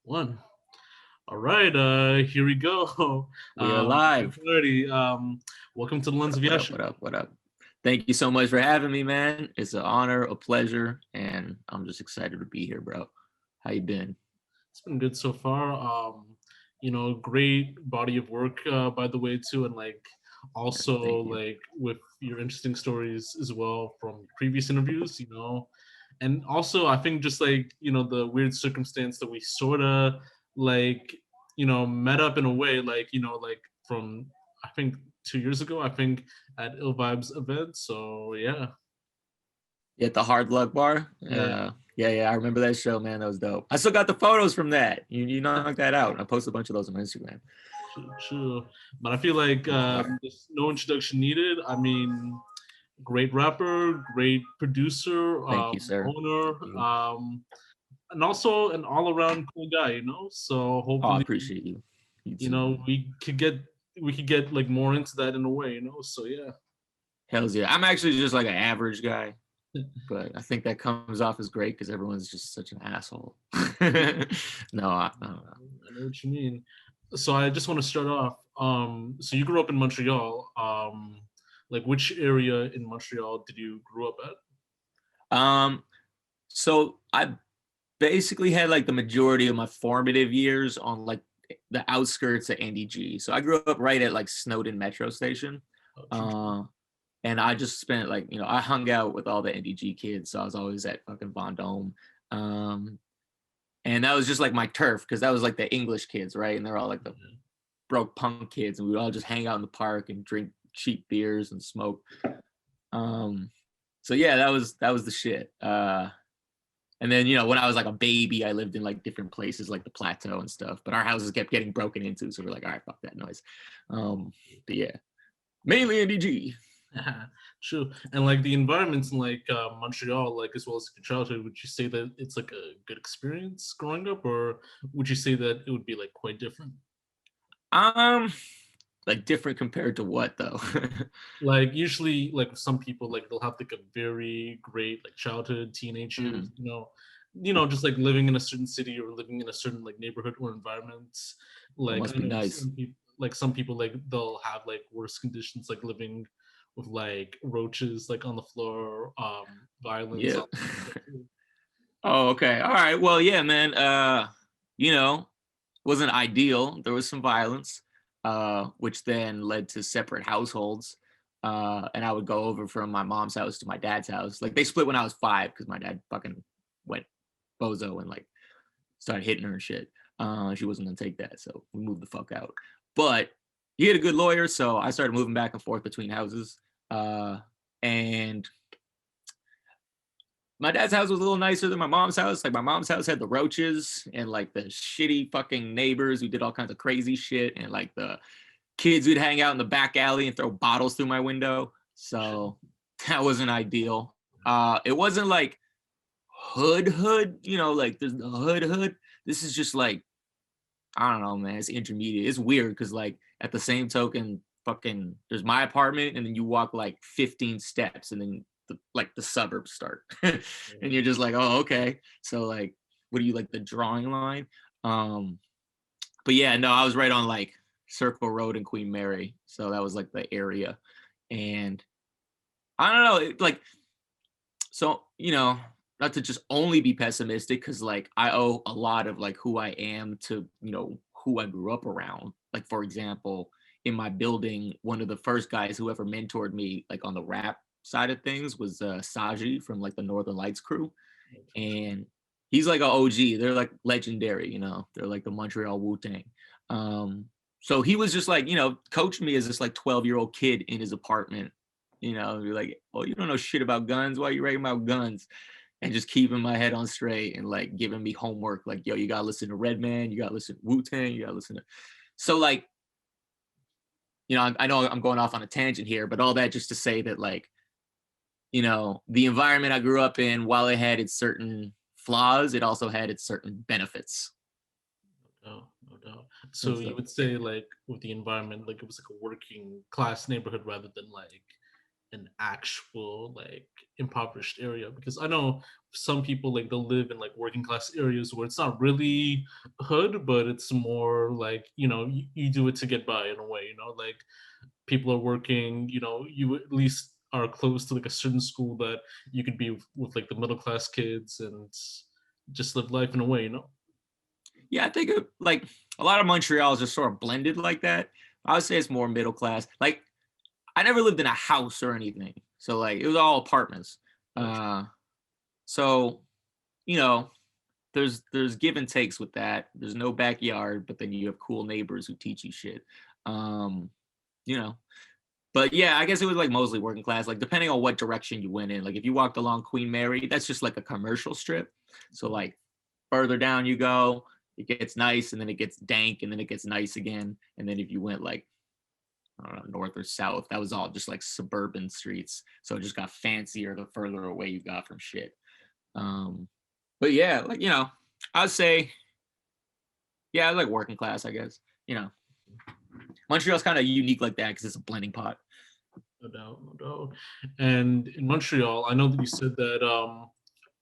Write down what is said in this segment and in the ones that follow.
One. All right, here we go. We are Myer live. Clarity, welcome to the Lens of What up? Yashu. What up? What up? Thank you so much for having me, man. It's an honor, a pleasure, and I'm just excited to be here, bro. How you been? It's been good so far. Great body of work, by the way, too, and like also Thank you. like with your interesting stories as well from previous interviews. And also I think just like the weird circumstance that we sort of like met up in a way, like like from I think 2 years ago, I think at Ill Vibes event. So yeah. You at the Hard Luck Bar? Yeah. Yeah. I remember that show, man. That was dope. I still got the photos from that. You knocked that out. I posted a bunch of those on Instagram. True. But I feel like there's no introduction needed. I mean, great rapper, great producer, Thank you, sir. owner, Thank you. and also an all-around cool guy. So Oh, I hopefully, appreciate you. You too, man. we could get like more into that in a way. So yeah. Hells yeah. I'm actually just like an average guy, but I think that comes off as great because everyone's just such an asshole. No, I don't know. I know what you mean. So I just want to start off. So you grew up in Montreal. Like which area in Montreal did you grow up at? So I basically had like the majority of my formative years on like the outskirts of NDG. So I grew up right at like Snowdon Metro Station. Oh, true. Uh, and I just spent like, I hung out with all the NDG kids. So I was always at fucking Vendome. Um, and that was just like my turf because that was like the English kids, right? And they're all like the broke punk kids. And we would all just hang out in the park and drink cheap beers and smoke. So yeah, that was the shit. And then, when I was like a baby, I lived in like different places like the plateau and stuff, but our houses kept getting broken into. So we're like, all right, fuck that noise. But yeah, mainly NDG. True. And like the environments in like Montreal, like as well as your childhood, would you say that it's like a good experience growing up, or would you say that it would be like quite different? Um, like different compared to what though? Like usually, like some people, like they'll have like a very great like childhood, teenage years, Mm, just like living in a certain city or living in a certain like neighborhood or environment. that Like must I be know nice. some people like they'll have like worse conditions, like living with like roaches like on the floor, violence. Yeah. Oh, okay. All right. Well, yeah, man. You know, wasn't ideal. There was some violence, which then led to separate households. And I would go over from my mom's house to my dad's house. Like they split when I was 5 because my dad fucking went bozo and like started hitting her and shit. She wasn't gonna take that, so we moved the fuck out. But he had a good lawyer, so I started moving back and forth between houses. And my dad's house was a little nicer than my mom's house. Like my mom's house had the roaches and like the shitty fucking neighbors who did all kinds of crazy shit, and like the kids who'd hang out in the back alley and throw bottles through my window. So that wasn't ideal. It wasn't like hood, like there's the hood. This is just like, I don't know, man. It's intermediate. It's weird because like at the same token, fucking there's my apartment, and then you walk like 15 steps, and then the suburbs start, and you're just like, oh, okay. So like, what do you like the drawing line? Um, but yeah, no, I was right on like Circle Road and Queen Mary, so that was like the area, and I don't know, like, so not to just only be pessimistic because like I owe a lot of like who I am to who I grew up around. Like for example, in my building, one of the first guys who ever mentored me like on the rap side of things was Sagi from like the Northern Lights crew, and he's like an OG. They're like legendary, They're like the Montreal Wu-Tang. So he was just like, coached me as this like 12-year-old kid in his apartment. You're like, oh, you don't know shit about guns. Why are you writing about guns? And just keeping my head on straight and like giving me homework. Like, yo, you gotta listen to Redman, you gotta listen to Wu-Tang, you gotta listen to. So like, I know I'm going off on a tangent here, but all that just to say that like, the environment I grew up in, while it had its certain flaws, it also had its certain benefits. No, no doubt. So you would say like with the environment, like it was like a working class neighborhood rather than like an actual like impoverished area, because I know some people like they'll live in like working class areas where it's not really hood, but it's more like, you do it to get by in a way, like people are working, you at least are close to like a certain school that you could be with like the middle class kids and just live life in a way. Yeah, I think like a lot of Montreal is just sort of blended like that. I would say it's more middle class. Like I never lived in a house or anything, so like it was all apartments. So you know, there's give and takes with that. There's no backyard, but then you have cool neighbors who teach you shit. Um, you know, but yeah, I guess it was like mostly working class. Like depending on what direction you went in. Like if you walked along Queen Mary, that's just like a commercial strip. So like further down you go, it gets nice, and then it gets dank, and then it gets nice again. And then if you went like I don't know, north or south, that was all just like suburban streets. So it just got fancier the further away you got from shit. But yeah, like I'd say, yeah, I like working class, I guess. Montreal's kind of unique like that because it's a blending pot. No doubt, no doubt. And in Montreal, I know that you said that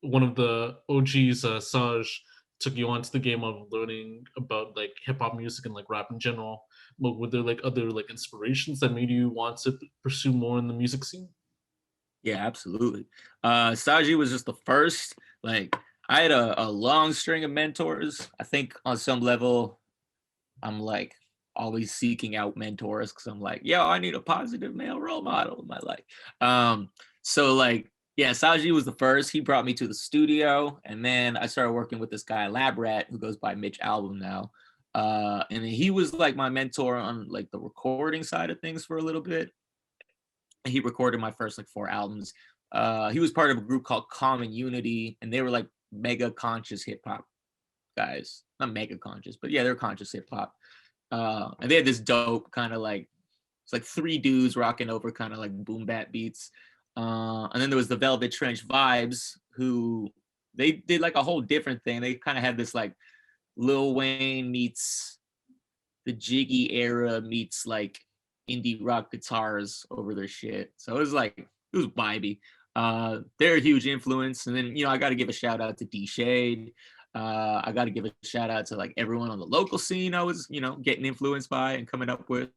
one of the OGs, Sage, took you onto the game of learning about like hip hop music and like rap in general. But were there like other like inspirations that made you want to pursue more in the music scene? Yeah, absolutely. Sagi was just the first. Like, I had a long string of mentors. I think on some level, I'm like always seeking out mentors because I'm like, yo, I need a positive male role model in my life. So like, yeah, Saji was the first. He brought me to the studio, and then I started working with this guy Lab Rat, who goes by Mitch Album now. And he was like my mentor on like the recording side of things for a little bit. He recorded my first like 4 albums. He was part of a group called Common Unity, and they were like mega conscious hip hop guys. Not mega conscious, but yeah, they're conscious hip hop. And they had this dope kind of like it's like 3 dudes rocking over kind of like boom bap beats. And then there was the Velvet Trench Vibes, who they did like a whole different thing. They kind of had this like Lil Wayne meets the Jiggy era meets like indie rock guitars over their shit. So it was vibey. They're a huge influence. And then, I got to give a shout out to D Shade. I got to give a shout out to like everyone on the local scene I was, getting influenced by and coming up with.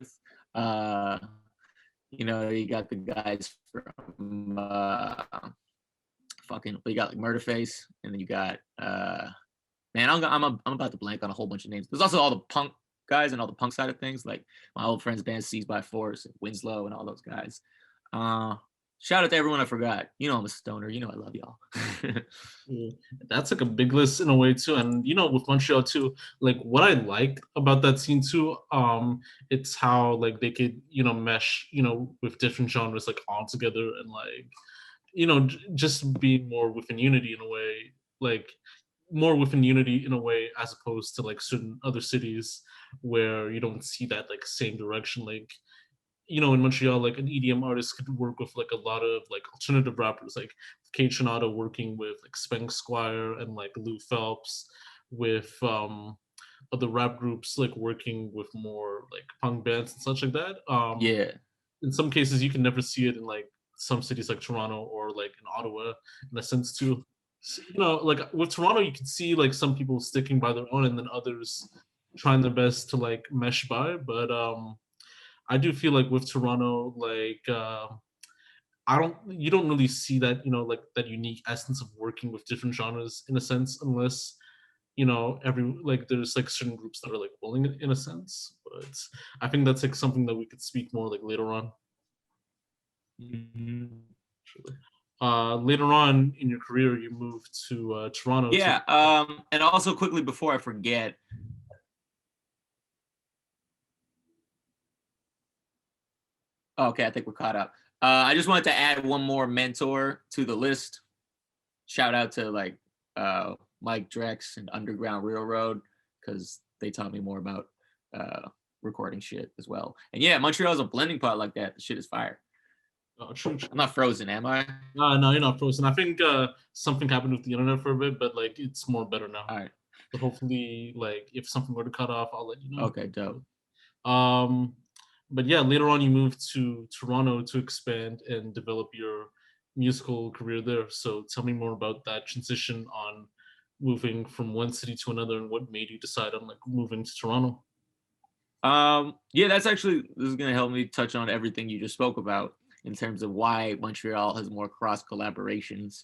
You got the guys from you got like Murderface, and then you got man, I'm about to blank on a whole bunch of names. There's also all the punk guys and all the punk side of things, like my old friends band Seized by Force, and Winslow, and all those guys. Shout out to everyone I forgot. I'm a stoner. I love y'all. Yeah, that's like a big list in a way too, and with Montreal too, like what I like about that scene too, it's how like they could mesh with different genres like all together, and like just be more within unity in a way, like more within unity in a way, as opposed to like certain other cities where you don't see that like same direction. Like in Montreal, like an EDM artist could work with like a lot of like alternative rappers, like K Tronado working with like Spank Squire and like Lou Phelps, with other rap groups like working with more like punk bands and such like that. Yeah. In some cases, you can never see it in like some cities like Toronto or like in Ottawa, in a sense too. So, like with Toronto, you can see like some people sticking by their own, and then others trying their best to like mesh by. But I do feel like with Toronto, like you don't really see that, like that unique essence of working with different genres in a sense, unless every like there's like certain groups that are like willing in a sense. But I think that's like something that we could speak more like later on. Mm-hmm. Later on in your career, you moved to Toronto. Yeah. And also quickly before I forget, okay, I think we're caught up. I just wanted to add one more mentor to the list. Shout out to like Mike Drex and Underground Railroad, because they taught me more about recording shit as well. And yeah, Montreal's a blending pot like that. The shit is fire. Oh, true. I'm not frozen, am I? No, you're not frozen. I think something happened with the internet for a bit, but like it's more better now. All right. So hopefully, like if something were to cut off, I'll let you know. Okay, dope. Um, but yeah, later on you moved to Toronto to expand and develop your musical career there. So tell me more about that transition on moving from one city to another and what made you decide on like moving to Toronto. Yeah, that's actually, this is gonna help me touch on everything you just spoke about in terms of why Montreal has more cross collaborations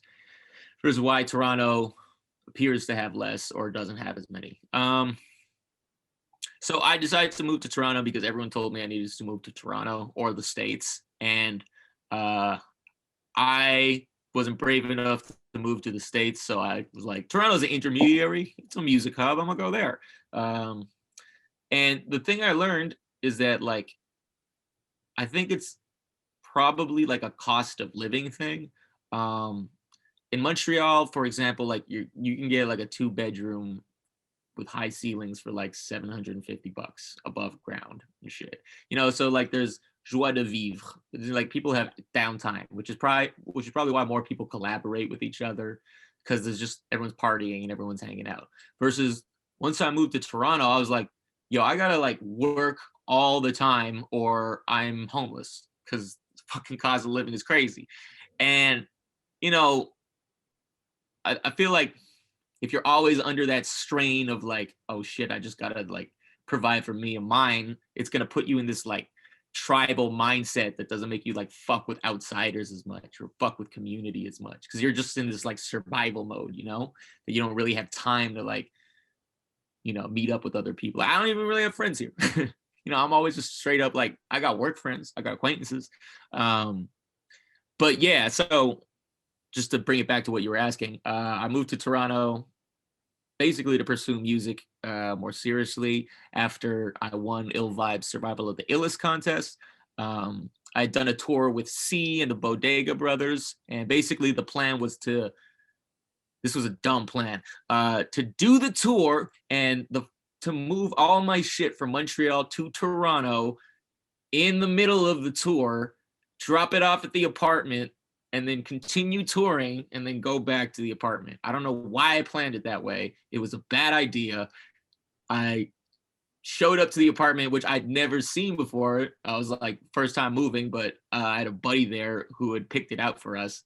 versus why Toronto appears to have less or doesn't have as many. So I decided to move to Toronto because everyone told me I needed to move to Toronto or the States. And I wasn't brave enough to move to the States. So I was like, Toronto's an intermediary. It's a music hub. I'm going to go there. And the thing I learned is that, like, I think it's probably like a cost of living thing. In Montreal, for example, like you can get like a 2-bedroom with high ceilings for like $750 above ground and shit. So like there's joie de vivre. Like people have downtime, which is probably why more people collaborate with each other, because there's just everyone's partying and everyone's hanging out. Versus once I moved to Toronto, I was like, yo, I gotta like work all the time or I'm homeless because fucking cost of living is crazy. And I feel like if you're always under that strain of like, oh shit, I just gotta like provide for me and mine, it's gonna put you in this like tribal mindset that doesn't make you like fuck with outsiders as much or fuck with community as much, because you're just in this like survival mode, that you don't really have time to like, meet up with other people. I don't even really have friends here. I'm always just straight up like, I got work friends, I got acquaintances. But yeah, so just to bring it back to what you were asking, I moved to Toronto basically to pursue music more seriously after I won Ill Vibes Survival of the Illest contest. I had done a tour with C and the Bodega Brothers, and basically the plan was this was a dumb plan, to do the tour and to move all my shit from Montreal to Toronto in the middle of the tour, drop it off at the apartment, and then continue touring and then go back to the apartment. I don't know why I planned it that way. It was a bad idea. I showed up to the apartment, which I'd never seen before. I was like, first time moving, but I had a buddy there who had picked it out for us.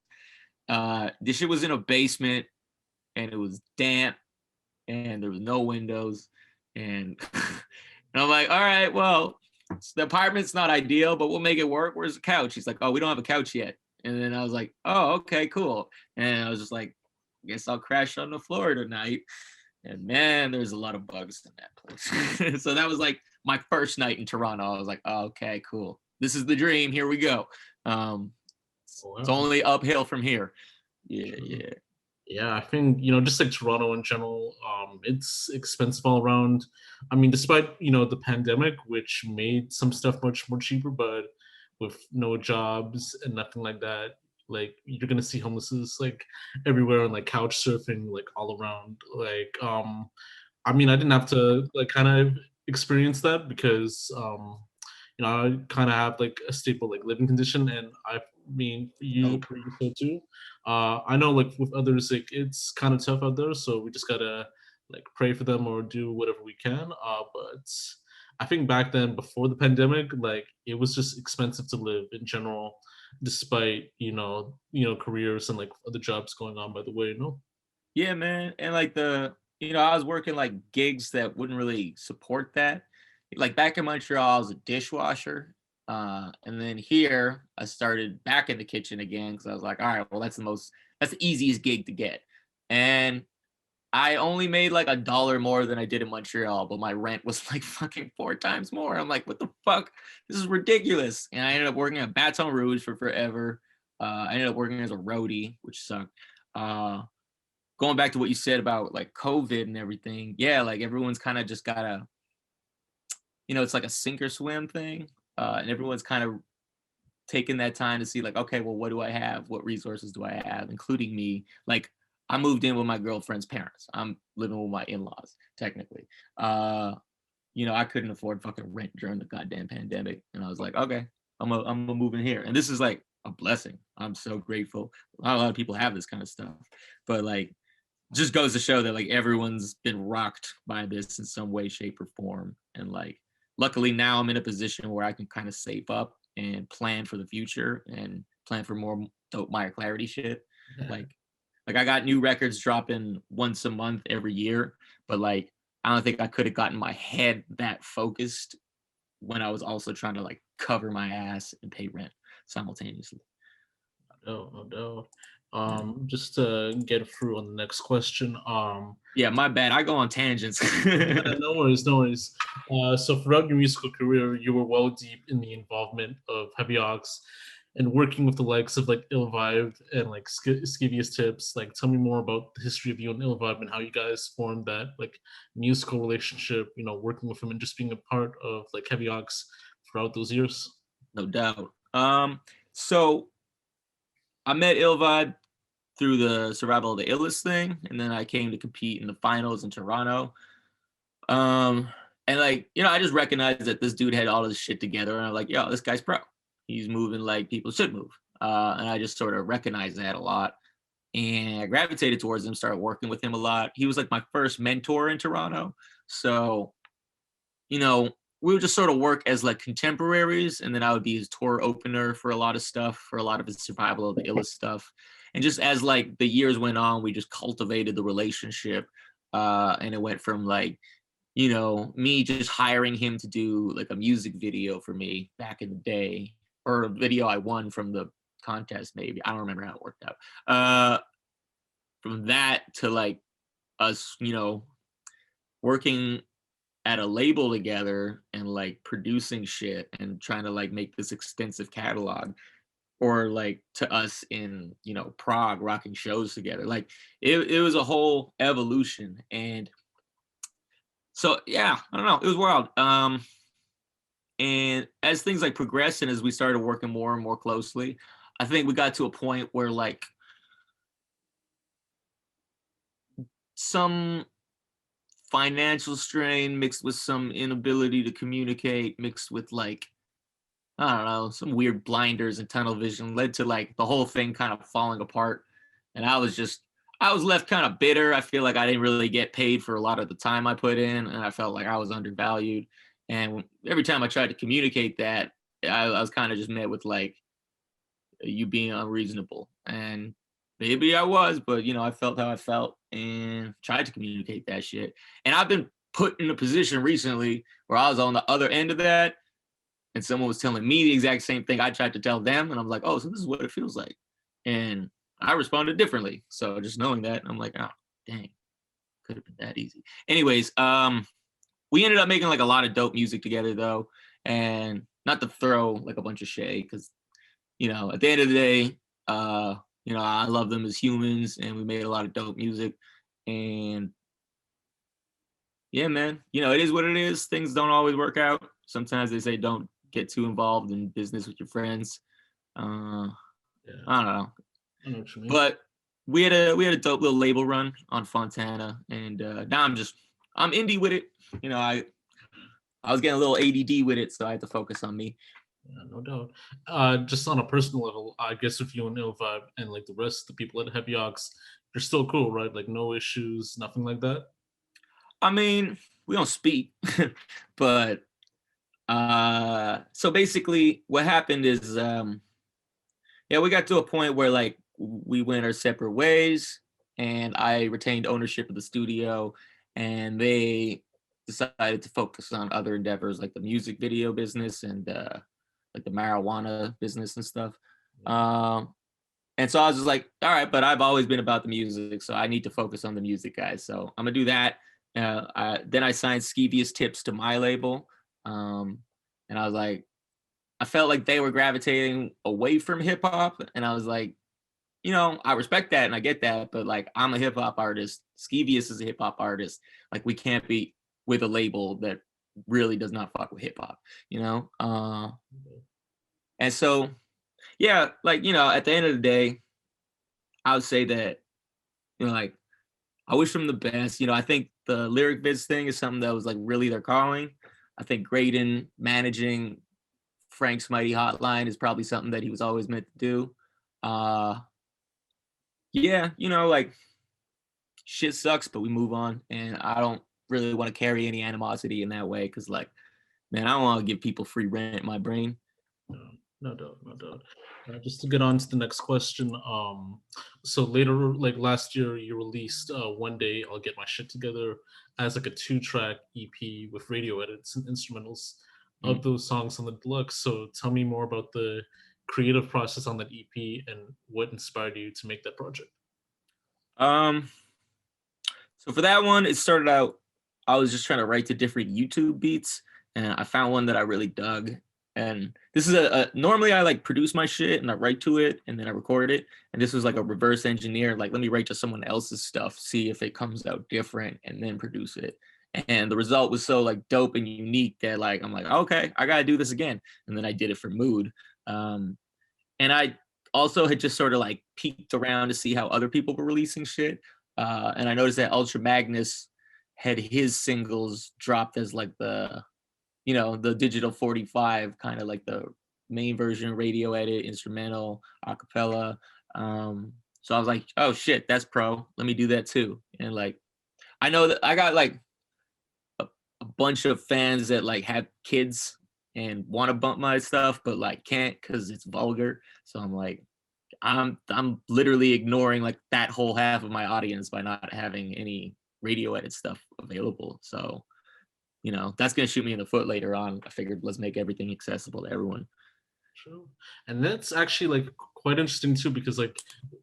This shit was in a basement and it was damp and there was no windows. And, and I'm like, all right, well, the apartment's not ideal, but we'll make it work. Where's the couch? He's like, oh, we don't have a couch yet. And then I was like, oh, okay, cool. And I was just like, I guess I'll crash on the floor tonight. And man, there's a lot of bugs in that place. So that was like my first night in Toronto. I was like, oh, okay, cool. This is the dream. Here we go. It's only uphill from here. Yeah. Yeah, I think, just like Toronto in general, it's expensive all around. I mean, despite, the pandemic, which made some stuff much more cheaper, but with no jobs and nothing like that, like you're gonna see homelessness like everywhere and like couch surfing like all around. Like, I mean, I didn't have to like kind of experience that because I kind of have like a stable like living condition, and I mean for you so too. I know like with others like it's kind of tough out there, so we just gotta like pray for them or do whatever we can. But I think back then before the pandemic, like it was just expensive to live in general, despite careers and like other jobs going on by the way. Yeah, man. And like I was working like gigs that wouldn't really support that. Like back in Montreal, I was a dishwasher. And then here I started back in the kitchen again because I was like, all right, well, that's the easiest gig to get. And I only made like $1 more than I did in Montreal, but my rent was like fucking 4 times more. I'm like, what the fuck? This is ridiculous. And I ended up working at Baton Rouge for forever. I ended up working as a roadie, which sucked. Going back to what you said about like COVID and everything, yeah, like everyone's kind of just gotta, it's like a sink or swim thing. And everyone's kind of taking that time to see like, okay, well, what do I have? What resources do I have? Including me. Like I moved in with my girlfriend's parents. I'm living with my in-laws, technically. I couldn't afford fucking rent during the goddamn pandemic. And I was like, okay, I'm gonna move in here. And this is like a blessing. I'm so grateful. Not a lot of people have this kind of stuff. But like, just goes to show that like everyone's been rocked by this in some way, shape, or form. And like luckily now I'm in a position where I can kind of save up and plan for the future and plan for more dope Myer Clarity shit. Like I got new records dropping once a month every year, but like I don't think I could have gotten my head that focused when I was also trying to like cover my ass and pay rent simultaneously. No, no. Just to get through on the next question. Yeah, my bad. I go on tangents. No worries, no worries. So throughout your musical career, you were well deep in the involvement of Heavy Ox and working with the likes of like Ill Vibe and like Skeevious Tips. Like, tell me more about the history of you and Ill Vibe and how you guys formed that like musical relationship. You know, working with him and just being a part of like Heavy Ox throughout those years. No doubt. So I met Ill Vibe through the Survival of the Illest thing, and then I came to compete in the finals in Toronto. And like, you know, I just recognized that this dude had all this shit together, and I'm like, yo, this guy's pro. He's moving like people should move. And I just sort of recognized that a lot. And I gravitated towards him, started working with him a lot. He was like my first mentor in Toronto. So, you know, we would just sort of work as like contemporaries, and then I would be his tour opener for a lot of stuff, for a lot of his Survival of the Illest stuff. And just as like the years went on, we just cultivated the relationship. And it went from like, you know, me just hiring him to do like a music video for me back in the day, or a video I won from the contest, maybe. I don't remember how it worked out. From that to like us, you know, working at a label together and like producing shit and trying to like make this extensive catalog, or like to us in, you know, Prague rocking shows together. Like it was a whole evolution. And so yeah, I don't know, it was wild. And as things like progressed and as we started working more and more closely, I think we got to a point where like some financial strain mixed with some inability to communicate, mixed with like, I don't know, some weird blinders and tunnel vision led to like the whole thing kind of falling apart. And I was left kind of bitter. I feel like I didn't really get paid for a lot of the time I put in, and I felt like I was undervalued. And every time I tried to communicate that, I was kind of just met with like, you being unreasonable. And maybe I was, but you know, I felt how I felt and tried to communicate that shit. And I've been put in a position recently where I was on the other end of that, and someone was telling me the exact same thing I tried to tell them, and I'm like, oh, so this is what it feels like. And I responded differently. So just knowing that, I'm like, oh, dang, could have been that easy. Anyways, we ended up making like a lot of dope music together though. And not to throw like a bunch of shade, because, you know, at the end of the day, you know, I love them as humans, and we made a lot of dope music. And yeah, man, you know, it is what it is. Things don't always work out. Sometimes they say don't get too involved in business with your friends. Yeah, I don't know. I know what you mean. But we had a dope little label run on Fontana, and now I'm indie with it. You know, I was getting a little ADD with it, so I had to focus on me. Yeah, no doubt. Just on a personal level, I guess with you and Ill Vibe and like the rest of the people at Heavy Ox, you're still cool, right? Like no issues, nothing like that. I mean, we don't speak, but so basically what happened is yeah, we got to a point where like we went our separate ways, and I retained ownership of the studio, and they decided to focus on other endeavors like the music video business and like the marijuana business and stuff. And so I was just like, all right, but I've always been about the music, so I need to focus on the music, guys. So I'm gonna do that. Then I signed Skeevious Tips to my label, and I was like, I felt like they were gravitating away from hip hop, and I was like, you know, I respect that and I get that, but like I'm a hip hop artist. Skeevious is a hip hop artist. Like we can't be with a label that really does not fuck with hip hop, you know? And so, yeah, like, you know, at the end of the day, I would say that, you know, like I wish them the best. You know, I think the lyric vids thing is something that was like really their calling. I think Graydon managing Frank's Mighty Hotline is probably something that he was always meant to do. Yeah, you know, like shit sucks, but we move on. And I don't really want to carry any animosity in that way, because like Man, I don't want to give people free rent in my brain. No, no doubt, no doubt. Just to get on to the next question. So later, like last year, you released "One Day I'll Get My Shit Together" as like a two-track EP with radio edits and instrumentals Mm. of those songs on the deluxe. So tell me more about the creative process on that EP and what inspired you to make that project. Um, so for that one, it started out, I was just trying to write to different YouTube beats, and I found one that I really dug. And this is normally I like produce my shit and I write to it and then I record it. And this was like a reverse engineer, like let me write to someone else's stuff, see if it comes out different, and then produce it. And the result was so like dope and unique that like I'm like, okay, I gotta do this again. And then I did it for Mood. Um, and I also had just sort of like peeked around to see how other people were releasing shit. And I noticed that Ultra Magnus had his singles dropped as like the, you know, the digital 45, kind of like the main version, radio edit, instrumental, acapella. So I was like, oh shit, that's pro. Let me do that too. And like, I know that I got like a bunch of fans that like have kids and want to bump my stuff, but like can't because it's vulgar. So I'm like, I'm literally ignoring like that whole half of my audience by not having any radio edit stuff available. So, you know, that's gonna shoot me in the foot later on. I figured let's make everything accessible to everyone. True. And that's actually like quite interesting too, because like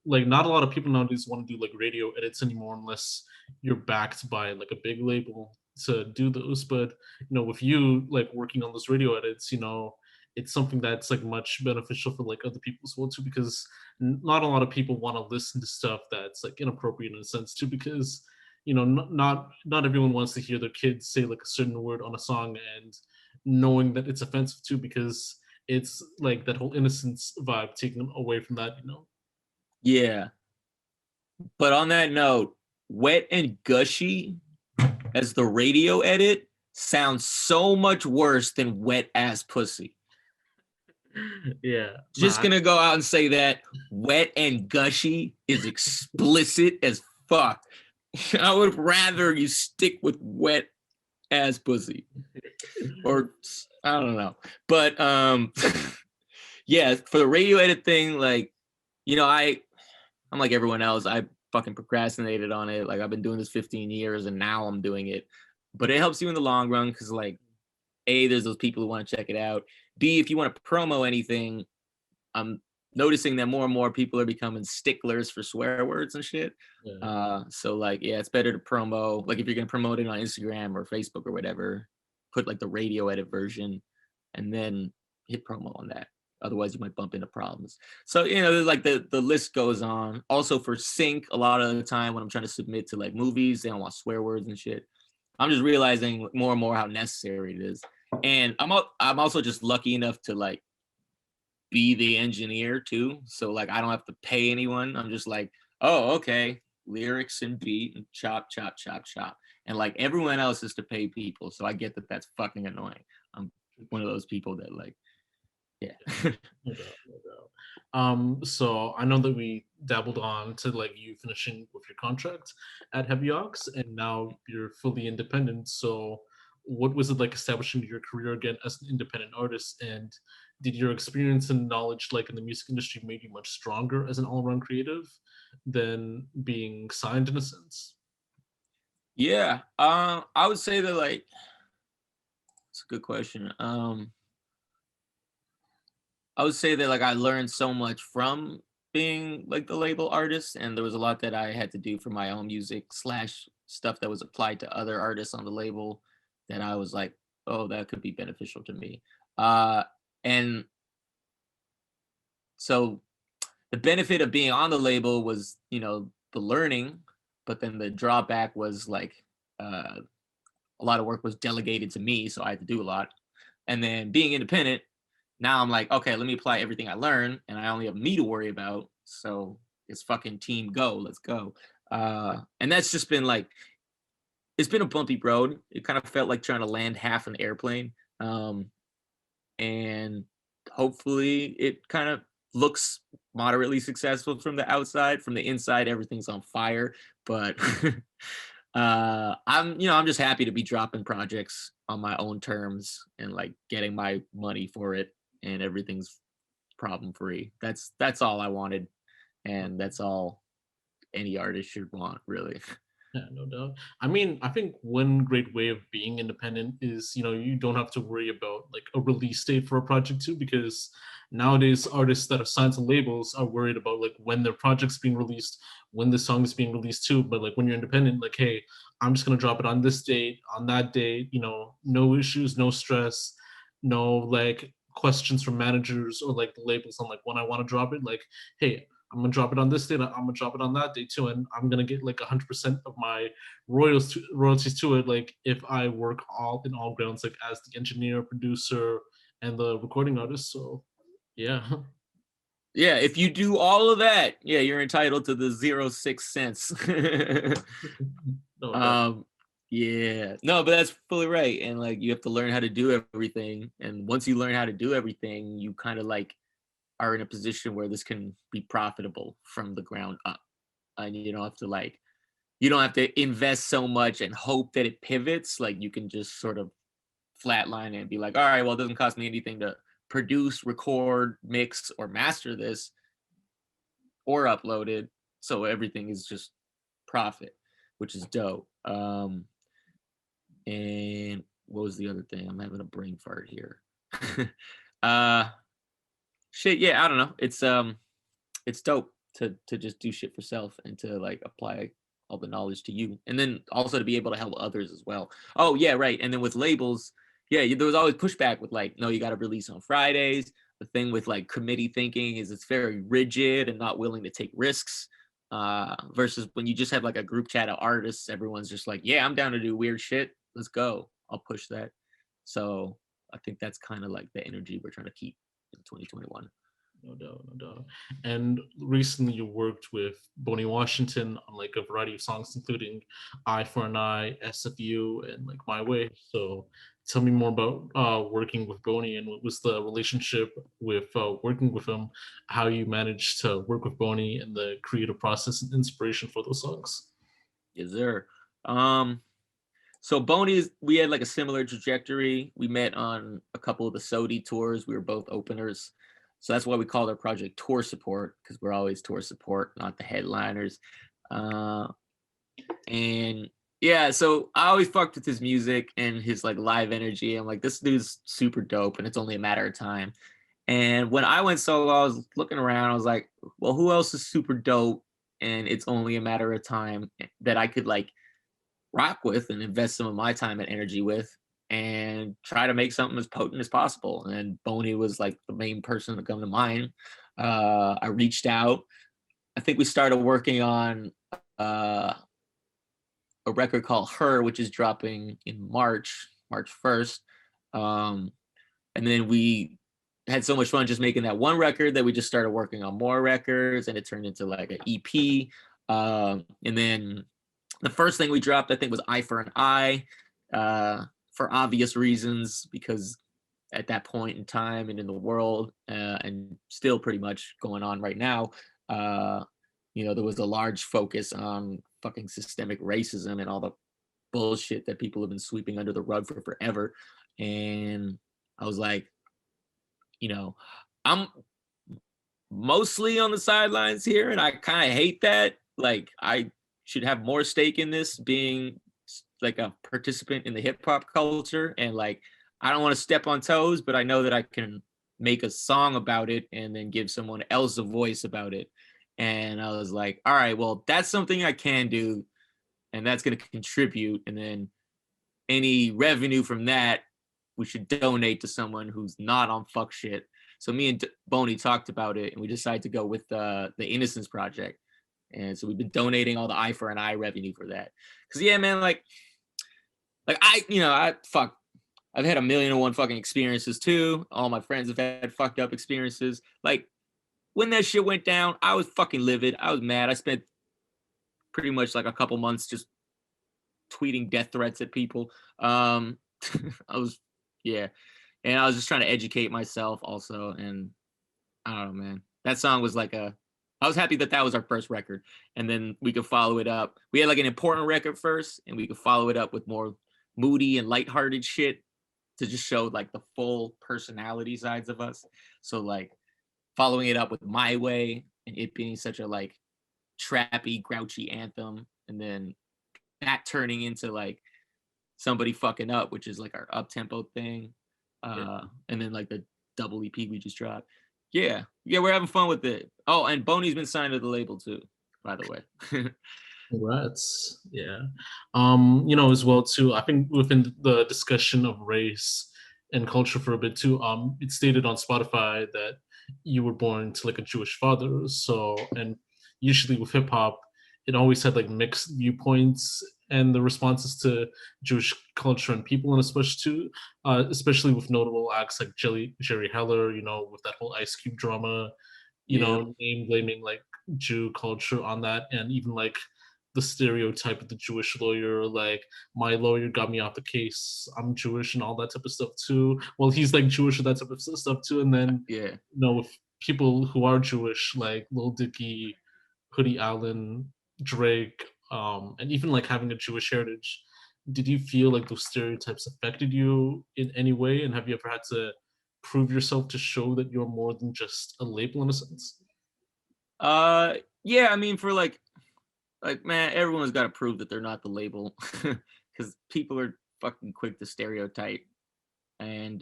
not a lot of people nowadays want to do like radio edits anymore unless you're backed by like a big label to do those. But you know, with you like working on those radio edits, you know, it's something that's like much beneficial for like other people as well too, because not a lot of people want to listen to stuff that's like inappropriate in a sense too, because you know, not everyone wants to hear their kids say like a certain word on a song and knowing that it's offensive too, because it's like that whole innocence vibe taken away from that, you know. Yeah. But on that note, Wet and Gushy as the radio edit sounds so much worse than Wet Ass Pussy. Yeah. Just gonna go out and say that Wet and Gushy is explicit as fuck. I would rather you stick with Wet Ass Pussy. Or I don't know. But yeah, for the radio edit thing, like, you know, I'm like everyone else. I fucking procrastinated on it. Like I've been doing this 15 years and now I'm doing it. But it helps you in the long run because like A, there's those people who want to check it out. B, if you want to promo anything, I'm noticing that more and more people are becoming sticklers for swear words and shit. Yeah. So like, yeah, it's better to promo. Like if you're gonna promote it on Instagram or Facebook or whatever, put like the radio edit version and then hit promo on that. Otherwise you might bump into problems. So, you know, like the list goes on. Also for sync, a lot of the time when I'm trying to submit to like movies, they don't want swear words and shit. I'm just realizing more and more how necessary it is. And I'm also just lucky enough to like be the engineer too. So like I don't have to pay anyone. I'm just like, oh, okay, lyrics and beat and chop, chop, chop, chop. And like everyone else is to pay people. So I get that that's fucking annoying. I'm one of those people that like, yeah. No doubt, no doubt. So I know that we dabbled on to like you finishing with your contract at Heavy Ox, and now you're fully independent. So what was it like establishing your career again as an independent artist? And did your experience and knowledge like in the music industry made you much stronger as an all-around creative than being signed in a sense? Yeah. I would say that like it's a good question. I would say that like I learned so much from being like the label artist, and there was a lot that I had to do for my own music slash stuff that was applied to other artists on the label that I was like, oh, that could be beneficial to me. And so the benefit of being on the label was, you know, the learning, but then the drawback was like a lot of work was delegated to me, so I had to do a lot. And then being independent, now I'm like, okay, let me apply everything I learn, and I only have me to worry about. So it's fucking team go, let's go. And that's just been like, it's been a bumpy road. It kind of felt like trying to land half an airplane. And hopefully it kind of looks moderately successful from the outside. From the inside, everything's on fire. But I'm just happy to be dropping projects on my own terms and like getting my money for it, and everything's problem free. That's all I wanted, and that's all any artist should want, really. Yeah, no doubt. I mean, I think one great way of being independent is, you don't have to worry about like a release date for a project too, because nowadays artists that are signed to labels are worried about like when their project's being released, when the song is being released too. But like when you're independent, like, hey, I'm just gonna drop it on this date, on that date, no issues, no stress, no like questions from managers or like the labels on like when I want to drop it. Like, hey, I'm gonna drop it on this date. I'm gonna drop it on that date too, and I'm gonna get like 100% of my royalties to it. Like if I work all in all grounds, like as the engineer, producer, and the recording artist. So yeah, Yeah, if you do all of that, yeah, you're entitled to the 0.6 cents. no doubt. um, yeah, no, but that's fully right. And like, you have to learn how to do everything. And once you learn how to do everything, you kind of like are in a position where this can be profitable from the ground up. And you don't have to invest so much and hope that it pivots. Like you can just sort of flatline and be like, all right, well, it doesn't cost me anything to produce, record, mix, or master this or upload it. So everything is just profit, which is dope. And what was the other thing? I'm having a brain fart here. uh Shit, yeah, I don't know. It's dope to just do shit for self and to like apply all the knowledge to you, and then also to be able to help others as well. Oh yeah, right. And then with labels, yeah, there was always pushback with like, no, you got to release on Fridays. The thing with like committee thinking is it's very rigid and not willing to take risks. Versus when you just have like a group chat of artists, everyone's just like, yeah, I'm down to do weird shit. Let's go. I'll push that. So I think that's kind of like the energy we're trying to keep in 2021. No doubt, no doubt. And recently you worked with Boney Washington on like a variety of songs, including Eye for an Eye, SFU, and like My Way. So tell me more about working with Boney and what was the relationship with working with him, how you managed to work with Boney and the creative process and inspiration for those songs. Yes, sir. Um, so Boney's, we had like a similar trajectory. We met on a couple of the Sodi tours. We were both openers. So that's why we called our project tour support, because we're always tour support, not the headliners. Uh, and yeah, so I always fucked with his music and his like live energy. I'm like, this dude's super dope, and it's only a matter of time. And when I went solo, I was looking around. I was like, well, who else is super dope? And it's only a matter of time that I could like rock with and invest some of my time and energy with and try to make something as potent as possible. And Boney was like the main person to come to mind. I reached out. I think we started working on a record called Her, which is dropping in March 1st. And then we had so much fun just making that one record that we just started working on more records, and it turned into like an EP. And then the first thing we dropped, I think, was Eye for an Eye, for obvious reasons, because at that point in time and in the world, and still pretty much going on right now, there was a large focus on fucking systemic racism and all the bullshit that people have been sweeping under the rug for forever. And I was like, I'm mostly on the sidelines here, and I kind of hate that. Like, I should have more stake in this, being like a participant in the hip hop culture. And like, I don't want to step on toes, but I know that I can make a song about it and then give someone else a voice about it. And I was like, all right, well, that's something I can do, and that's going to contribute. And then any revenue from that, we should donate to someone who's not on fuck shit. So me and Boney talked about it, and we decided to go with the Innocence Project. And so we've been donating all the Eye for an Eye revenue for that. Cause yeah, man, like I've had a million and one fucking experiences too. All my friends have had fucked up experiences. Like when that shit went down, I was fucking livid. I was mad. I spent pretty much like a couple months just tweeting death threats at people. I was, yeah. And I was just trying to educate myself also. And I don't know, man. That song was like I was happy that was our first record. And then we could follow it up. We had like an important record first, and we could follow it up with more moody and lighthearted shit to just show like the full personality sides of us. So like following it up with My Way and it being such a like trappy, grouchy anthem, and then that turning into like Somebody Fucking Up, which is like our up tempo thing, and then like the double EP we just dropped. Yeah, we're having fun with it. Oh, and Boney's been signed to the label too, by the way. Congrats. Yeah. As well too, I think within the discussion of race and culture for a bit too, it stated on Spotify that you were born to like a Jewish father. So, and usually with hip hop, it always had like mixed viewpoints and the responses to Jewish culture and people, and especially with notable acts like Jerry Heller, with that whole Ice Cube drama, name blaming like Jew culture on that, and even like the stereotype of the Jewish lawyer, like my lawyer got me off the case, I'm Jewish and all that type of stuff too. Well, he's like Jewish and that type of stuff too. And then with people who are Jewish, like Lil Dicky, Hoodie Allen, Drake, and even like having a Jewish heritage, did you feel like those stereotypes affected you in any way? And have you ever had to prove yourself to show that you're more than just a label in a sense? Yeah, I mean, for like man, everyone's got to prove that they're not the label, because people are fucking quick to stereotype. And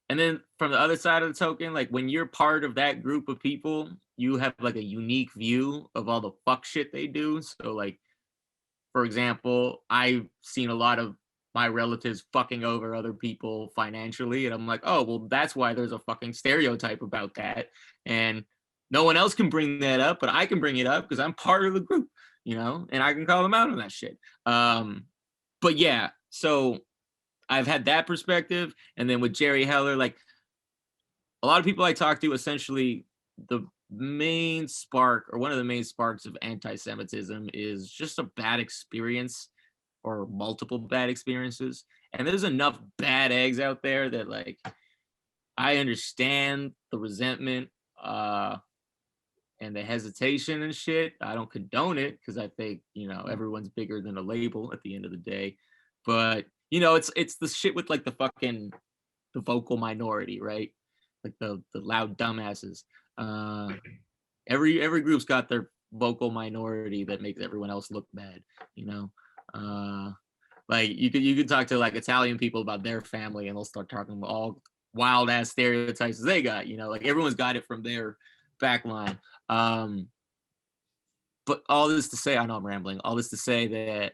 then from the other side of the token, like when you're part of that group of people, you have like a unique view of all the fuck shit they do. So like, for example, I've seen a lot of my relatives fucking over other people financially, and I'm like, oh, well, that's why there's a fucking stereotype about that. And no one else can bring that up, but I can bring it up because I'm part of the group, and I can call them out on that shit. But yeah, so I've had that perspective. And then with Jerry Heller, like a lot of people I talk to, essentially the main spark or one of the main sparks of anti-Semitism is just a bad experience or multiple bad experiences. And there's enough bad eggs out there that like I understand the resentment and the hesitation and shit. I don't condone it because I think, everyone's bigger than a label at the end of the day. But, it's the shit with like the vocal minority, right? Like the loud dumbasses. Every group's got their vocal minority that makes everyone else look bad, like you could talk to like Italian people about their family and they'll start talking about all wild ass stereotypes they got, like everyone's got it from their back line. But all this to say, I know I'm rambling, all this to say that,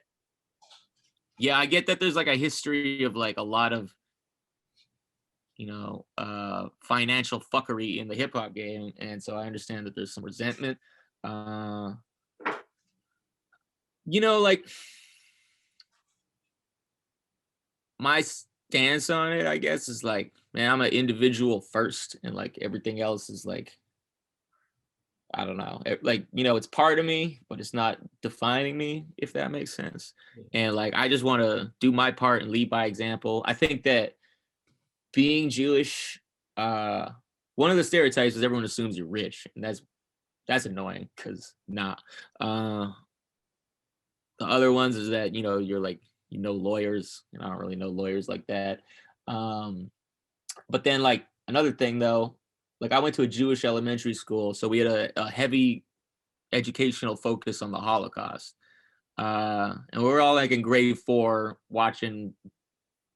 yeah, I get that there's like a history of like a lot of, financial fuckery in the hip hop game. And so I understand that there's some resentment. Like my stance on it, I guess, is like, man, I'm an individual first, and like everything else is like, I don't know, like, it's part of me, but it's not defining me, if that makes sense. And like, I just want to do my part and lead by example. I think that being Jewish, one of the stereotypes is everyone assumes you're rich, and that's annoying because not. The other ones is that you're like lawyers, and I don't really know lawyers like that. But then like another thing though, like I went to a Jewish elementary school, so we had a heavy educational focus on the Holocaust, and we were all like in grade 4 watching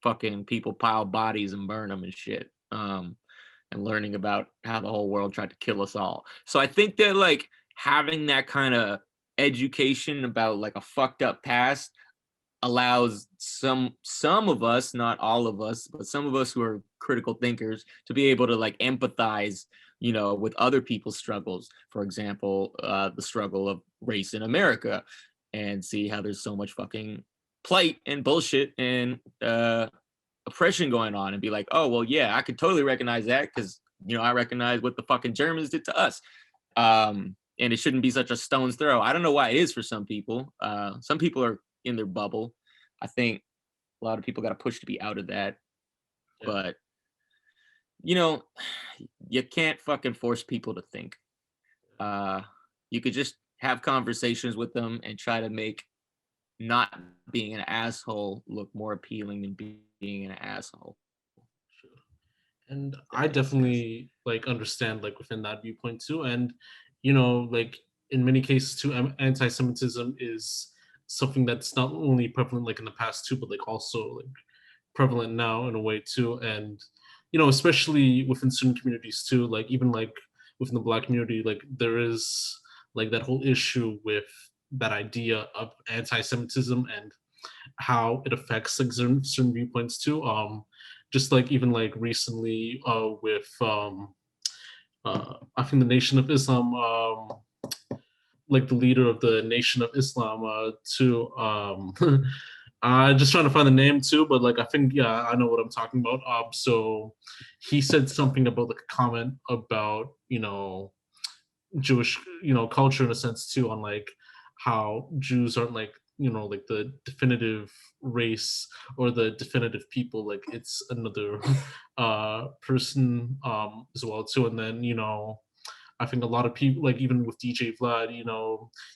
fucking people pile bodies and burn them and shit, and learning about how the whole world tried to kill us all. So I think that like having that kind of education about like a fucked up past allows some of us, not all of us, but some of us who are critical thinkers to be able to like empathize, with other people's struggles. For example, the struggle of race in America, and see how there's so much fucking plight and bullshit and oppression going on, and be like, oh, well, yeah, I could totally recognize that because, I recognize what the fucking Germans did to us. And it shouldn't be such a stone's throw. I don't know why it is for some people. Some people are in their bubble. I think a lot of people got to push to be out of that. Yeah. But, you can't fucking force people to think. You could just have conversations with them and try to make not being an asshole look more appealing than being an asshole. And I definitely like understand like within that viewpoint too. And you know, like in many cases too, anti-Semitism is something that's not only prevalent like in the past too, but like also like prevalent now in a way too. And you know, especially within certain communities too, like even like within the Black community, like there is like that whole issue with that idea of anti-Semitism and how it affects like certain viewpoints too. Just like even like recently with I think the Nation of Islam, like the leader of the Nation of Islam, too. Just trying to find the name too, but like I think yeah, I know what I'm talking about. So he said something about like a comment about Jewish culture in a sense too, on like how Jews aren't like like the definitive race or the definitive people, like it's another person as well too. And then I think a lot of people, like even with DJ Vlad,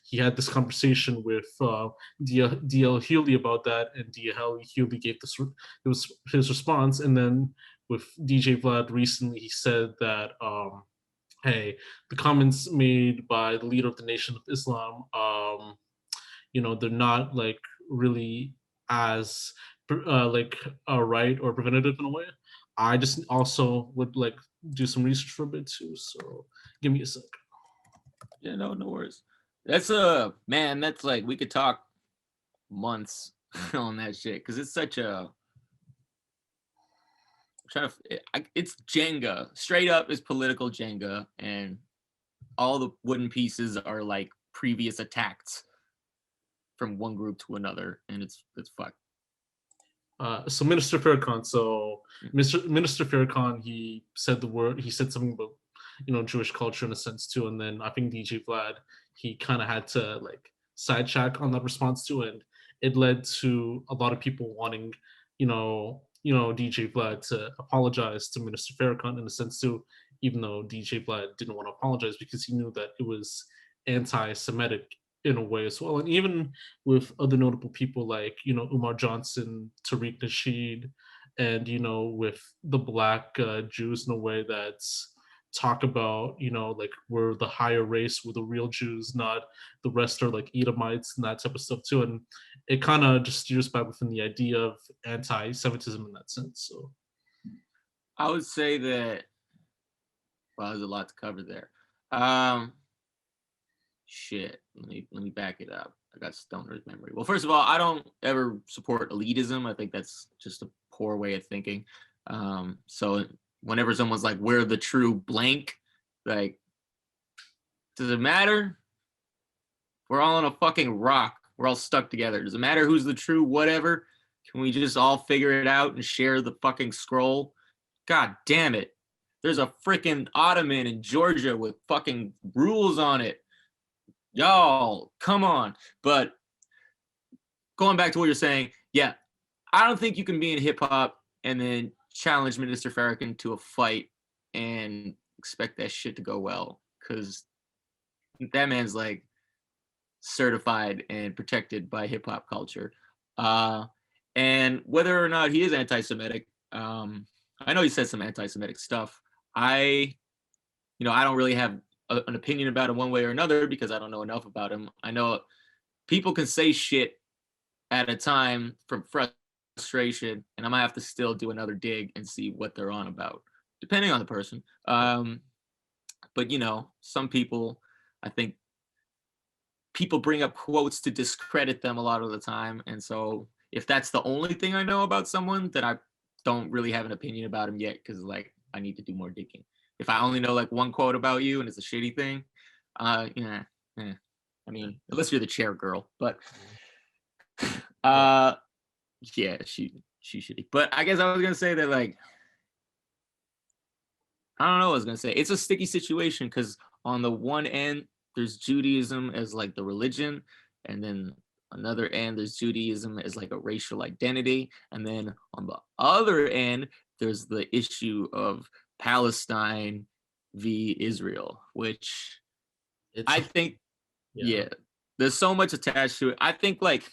he had this conversation with DL Hughley about that, and DL Hughley gave this it was his response. And then with DJ Vlad recently, he said that hey, the comments made by the leader of the Nation of Islam, they're not like really as like right or preventative in a way. I just also would like do some research for a bit too. So give me a sec. Yeah, no worries. That's man, that's like we could talk months on that shit because it's such a it's Jenga. Straight up is political Jenga, and all the wooden pieces are like previous attacks from one group to another, and it's fucked. So Minister Farrakhan. So Minister Farrakhan, he said something about Jewish culture in a sense too, and then I think DJ Vlad, he kind of had to like sidetrack on that response too, and it led to a lot of people wanting DJ Vlad to apologize to Minister Farrakhan in a sense too, even though DJ Vlad didn't want to apologize because he knew that it was anti-Semitic in a way as well. And even with other notable people like Umar Johnson, Tariq Nasheed, and with the Black Jews in a way that's talk about like we're the higher race, we're the real Jews, not the rest are like Edomites and that type of stuff too. And it kind of just steers back within the idea of anti-Semitism in that sense. So I would say that there's a lot to cover there. Shit, let me back it up. I got stoner's memory. Well, first of all, I don't ever support elitism. I think that's just a poor way of thinking. So whenever someone's like, we're the true blank, like, does it matter? We're all on a fucking rock. We're all stuck together. Does it matter who's the true whatever? Can we just all figure it out and share the fucking scroll? God damn it. There's a freaking ottoman in Georgia with fucking rules on it. Y'all, come on. But going back to what you're saying, yeah, I don't think you can be in hip hop and then challenge Minister Farrakhan to a fight and expect that shit to go well, because that man's like certified and protected by hip hop culture. And whether or not he is anti-Semitic, I know he said some anti-Semitic stuff. I don't really have an opinion about him one way or another because I don't know enough about him. I know people can say shit at a time from frustration, and I might have to still do another dig and see what they're on about, depending on the person. But some people, I think people bring up quotes to discredit them a lot of the time. And so if that's the only thing I know about someone, then I don't really have an opinion about him yet, because like I need to do more digging. If I only know like one quote about you and it's a shitty thing, I mean, unless you're the chair girl, but yeah, she shitty. But I guess I was gonna say that, like, I don't know what I was gonna say. It's a sticky situation because on the one end, there's Judaism as like the religion, and then another end, there's Judaism as like a racial identity, and then on the other end, there's the issue of Palestine v. Israel, which I think, yeah, there's so much attached to it. I think like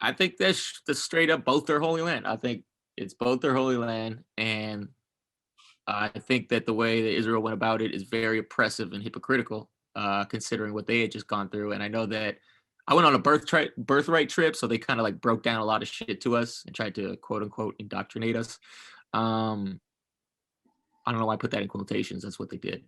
I think that's straight up both their holy land. I think it's both their holy land, and I think that the way that Israel went about it is very oppressive and hypocritical, considering what they had just gone through. And I know that I went on a birthright trip, so they kind of like broke down a lot of shit to us and tried to quote unquote indoctrinate us. I don't know why I put that in quotations. That's what they did.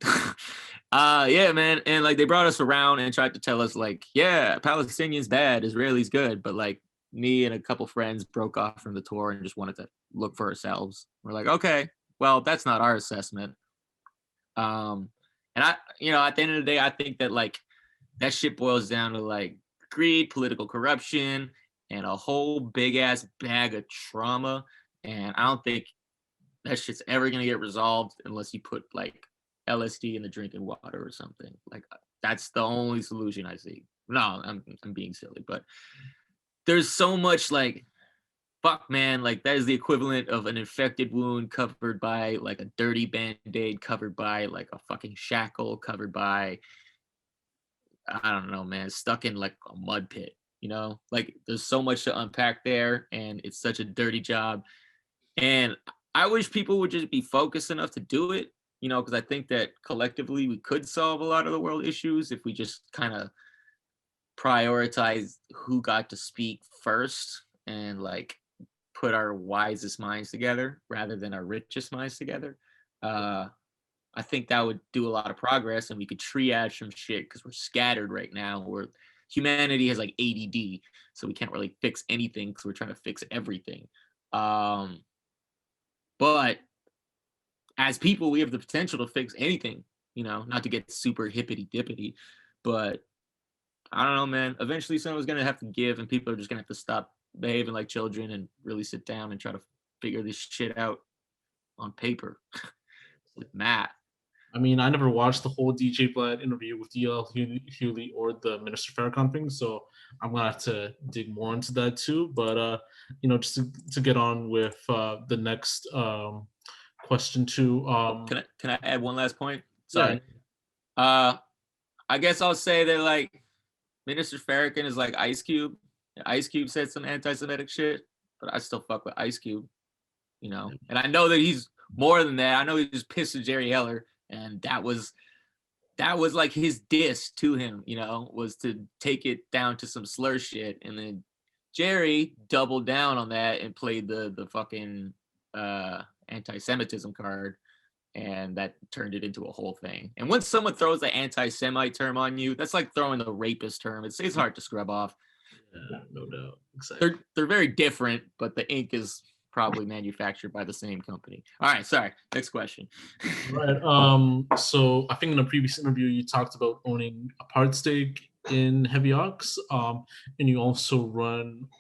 Yeah, man. And like they brought us around and tried to tell us like, yeah, Palestinians bad, Israelis good. But like me and a couple friends broke off from the tour and just wanted to look for ourselves. We're like, okay, well, that's not our assessment. And I, at the end of the day, I think that like that shit boils down to like greed, political corruption, and a whole big ass bag of trauma. And I don't think that shit's ever gonna get resolved unless you put like LSD in the drinking water or something. Like that's the only solution I see. No, I'm being silly, but there's so much like fuck man, like that is the equivalent of an infected wound covered by like a dirty band-aid, covered by like a fucking shackle, covered by I don't know, man, stuck in like a mud pit, Like there's so much to unpack there and it's such a dirty job. And I wish people would just be focused enough to do it, because I think that collectively we could solve a lot of the world issues if we just kind of prioritize who got to speak first and like put our wisest minds together rather than our richest minds together. I think that would do a lot of progress and we could triage some shit because we're scattered right now. Humanity has like ADD, so we can't really fix anything because we're trying to fix everything. But as people, we have the potential to fix anything, not to get super hippity dippity, but I don't know, man. Eventually someone's going to have to give and people are just going to have to stop behaving like children and really sit down and try to figure this shit out on paper with math. I mean, I never watched the whole DJ Vlad interview with DL Hewley or the Minister Farrakhan thing, so I'm gonna have to dig more into that too. But just to get on with the next question too. Can I add one last point? Sorry. Yeah. I guess I'll say that like Minister Farrakhan is like Ice Cube. Ice Cube said some anti-Semitic shit, but I still fuck with Ice Cube, And I know that he's more than that. I know he just pissed at Jerry Heller. And that was like his diss to him, was to take it down to some slur shit. And then Jerry doubled down on that and played the fucking anti-Semitism card. And that turned it into a whole thing. And when someone throws the anti-Semite term on you, that's like throwing the rapist term. It's hard to scrub off. Yeah, no doubt. Exactly. They're very different, but the ink is probably manufactured by the same company. All right, sorry. Next question. Right. So I think in a previous interview you talked about owning a part stake in Heavy Ox, and you also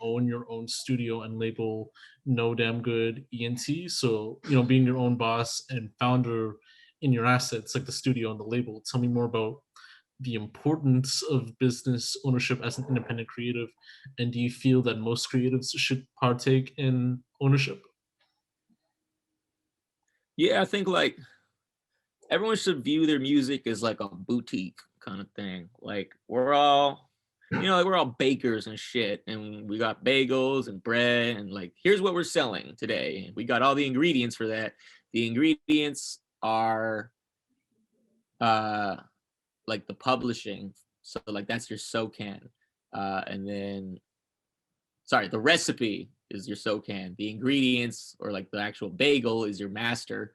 own your own studio and label No Damn Good ENT. So being your own boss and founder in your assets like the studio and the label. Tell me more about the importance of business ownership as an independent creative, and do you feel that most creatives should partake in ownership? Yeah, I think like everyone should view their music as like a boutique kind of thing. Like we're all we're all bakers and shit, and we got bagels and bread, and like here's what we're selling today. We got all the ingredients for that. The ingredients are like the publishing, so like that's your SoCan, and then the recipe is your SoCan. The ingredients or like the actual bagel is your master,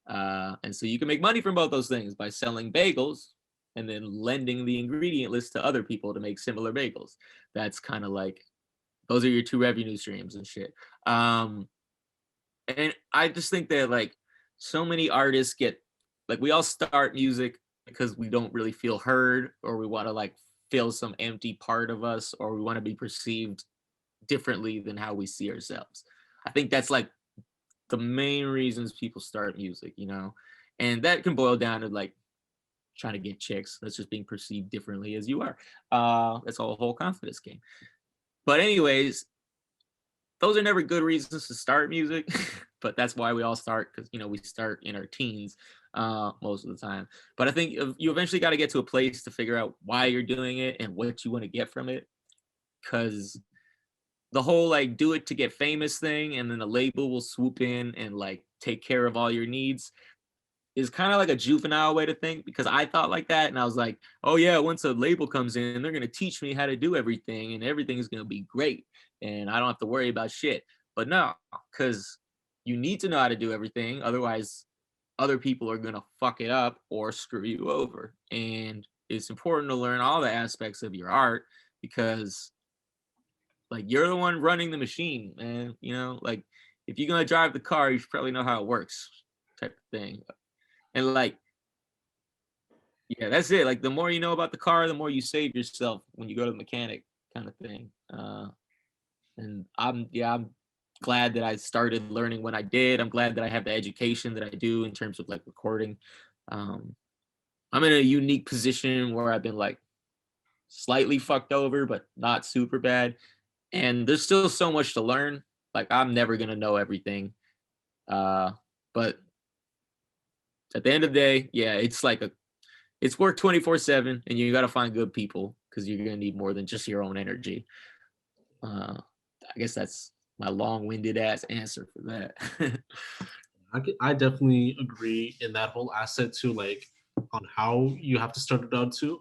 and so you can make money from both those things by selling bagels and then lending the ingredient list to other people to make similar bagels. That's kind of like those are your two revenue streams and shit. And I just think that like so many artists get like we all start music because we don't really feel heard, or we want to like fill some empty part of us, or we want to be perceived differently than how we see ourselves. I think that's like the main reasons people start music, and that can boil down to like trying to get chicks. That's just being perceived differently as you are. That's a whole confidence game. But anyways, those are never good reasons to start music, but that's why we all start, because we start in our teens most of the time. But I think you eventually got to get to a place to figure out why you're doing it and what you want to get from it, because the whole like do it to get famous thing, and then the label will swoop in and like take care of all your needs, is kind of like a juvenile way to think, because I thought like that and I was like, oh yeah, once a label comes in, they're gonna teach me how to do everything and everything is gonna be great and I don't have to worry about shit. But no, because you need to know how to do everything, otherwise other people are gonna fuck it up or screw you over. And it's important to learn all the aspects of your art, because like you're the one running the machine, man. You know, like if you're gonna drive the car, you should probably know how it works, type of thing. And like, yeah, that's it. Like the more you know about the car, the more you save yourself when you go to the mechanic, kind of thing. And I'm glad that I started learning when I did. I'm glad that I have the education that I do in terms of like recording. Um, I'm in a unique position where I've been like slightly fucked over, but not super bad. And there's still so much to learn. Like I'm never gonna know everything. But at the end of the day, yeah, it's work 24/7, and you got to find good people because you're gonna need more than just your own energy. I guess that's my long-winded ass answer for that. I definitely agree in that whole asset too, like on how you have to start it out too.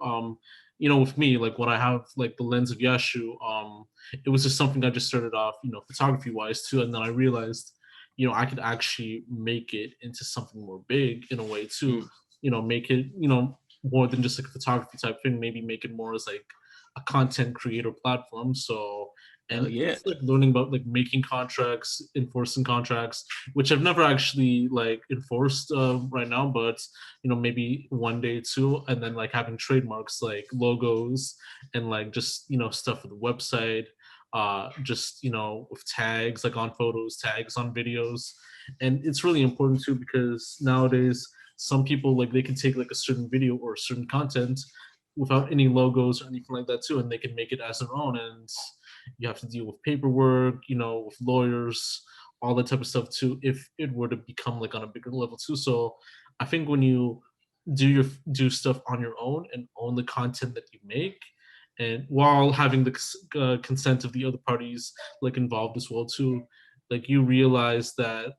With me, like when I have like the Lens of Yashu, it was just something I just started off, photography wise too, and then I realized, I could actually make it into something more big in a way too. Mm, Make it, more than just like a photography type thing. Maybe make it more as like a content creator platform. So hell and yeah. just like learning about like making contracts, enforcing contracts, which I've never actually like enforced right now, but maybe one day too, and then like having trademarks like logos and like just stuff for the website, just with tags like on photos, tags on videos, and it's really important too because nowadays some people like they can take like a certain video or certain content without any logos or anything like that too, and they can make it as their own, and you have to deal with paperwork, with lawyers, all that type of stuff too, if it were to become like on a bigger level too. So I think when you do stuff on your own and own the content that you make, and while having the consent of the other parties like involved as well too, like you realize that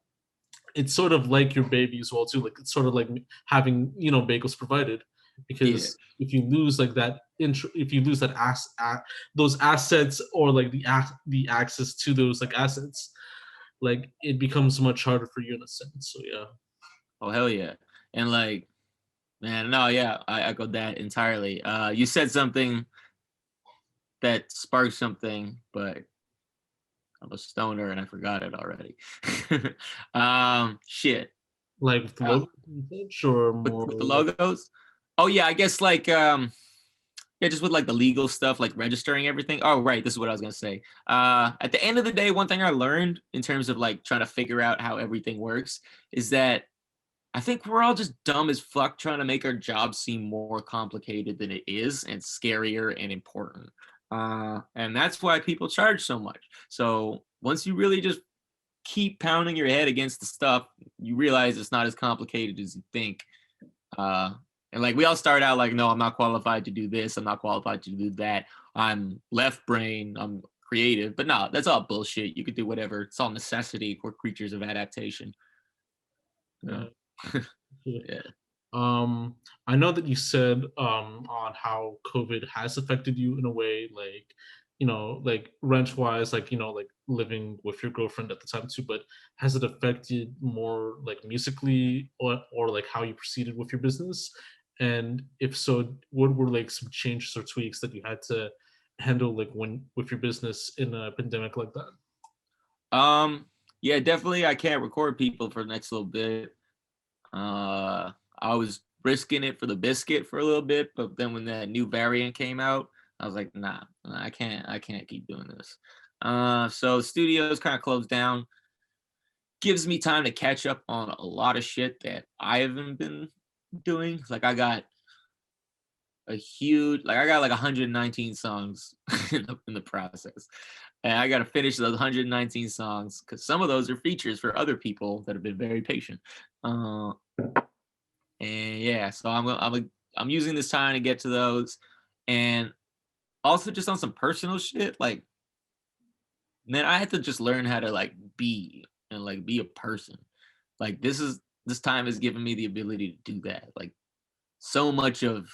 it's sort of like your baby as well too. Like it's sort of like having bagels provided, Yeah. because if you lose like that if you lose that those assets, or like the access to those like assets, like it becomes much harder for you in a sense. So yeah. Oh hell yeah. And like, man, no, yeah, I echoed that entirely. You said something that sparked something, but I'm a stoner and I forgot it already. Shit. Like with the Uh, logo, or with more the like. logos. Oh yeah, I guess like yeah, just with like the legal stuff, like registering everything. Oh right, this is what I was gonna say. At the end of the day, one thing I learned in terms of like trying to figure out how everything works is that I think we're all just dumb as fuck trying to make our job seem more complicated than it is and scarier and important. And that's why people charge so much. So once you really just keep pounding your head against the stuff, you realize it's not as complicated as you think. Uh, and like we all start out like, no, I'm not qualified to do this. I'm not qualified to do that. I'm left brain. I'm creative. But no, that's all bullshit. You could do whatever. It's all necessity for creatures of adaptation. Yeah. Yeah. Yeah. Yeah. Um, I know that you said on how COVID has affected you in a way, like like rent wise, like like living with your girlfriend at the time too. But has it affected more like musically, or like how you proceeded with your business? And if so, what were like some changes or tweaks that you had to handle like when with your business in a pandemic like that? Um, yeah, definitely I can't record people for the next little bit. I was risking it for the biscuit for a little bit, but then when that new variant came out, I was like, nah, I can't keep doing this. So the studios kind of closed down. Gives me time to catch up on a lot of shit that I haven't been doing. Like I got like 119 songs in the process. And I got to finish those 119 songs because some of those are features for other people that have been very patient. Uh, and yeah, so I'm using this time to get to those, and also just on some personal shit. Like man, I had to just learn how to like be and like be a person. Like this time has given me the ability to do that. Like so much of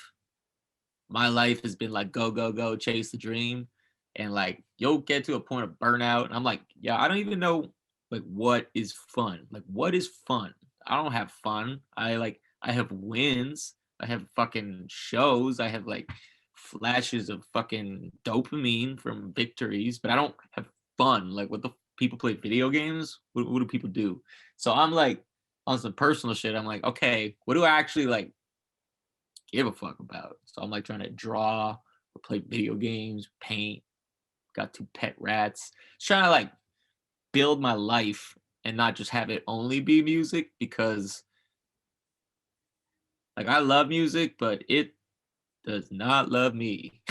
my life has been like go, go, go, chase the dream. And like you'll get to a point of burnout. And I'm like, yeah, I don't even know like what is fun. Like what is fun? I don't have fun. I have wins. I have fucking shows. I have like flashes of fucking dopamine from victories, but I don't have fun. Like what the people play video games? What do people do? So I'm like on some personal shit. I'm like, okay, what do I actually like give a fuck about? So I'm like trying to draw or play video games, paint, got 2 pet rats. Just trying to like build my life and not just have it only be music because like I love music, but it does not love me.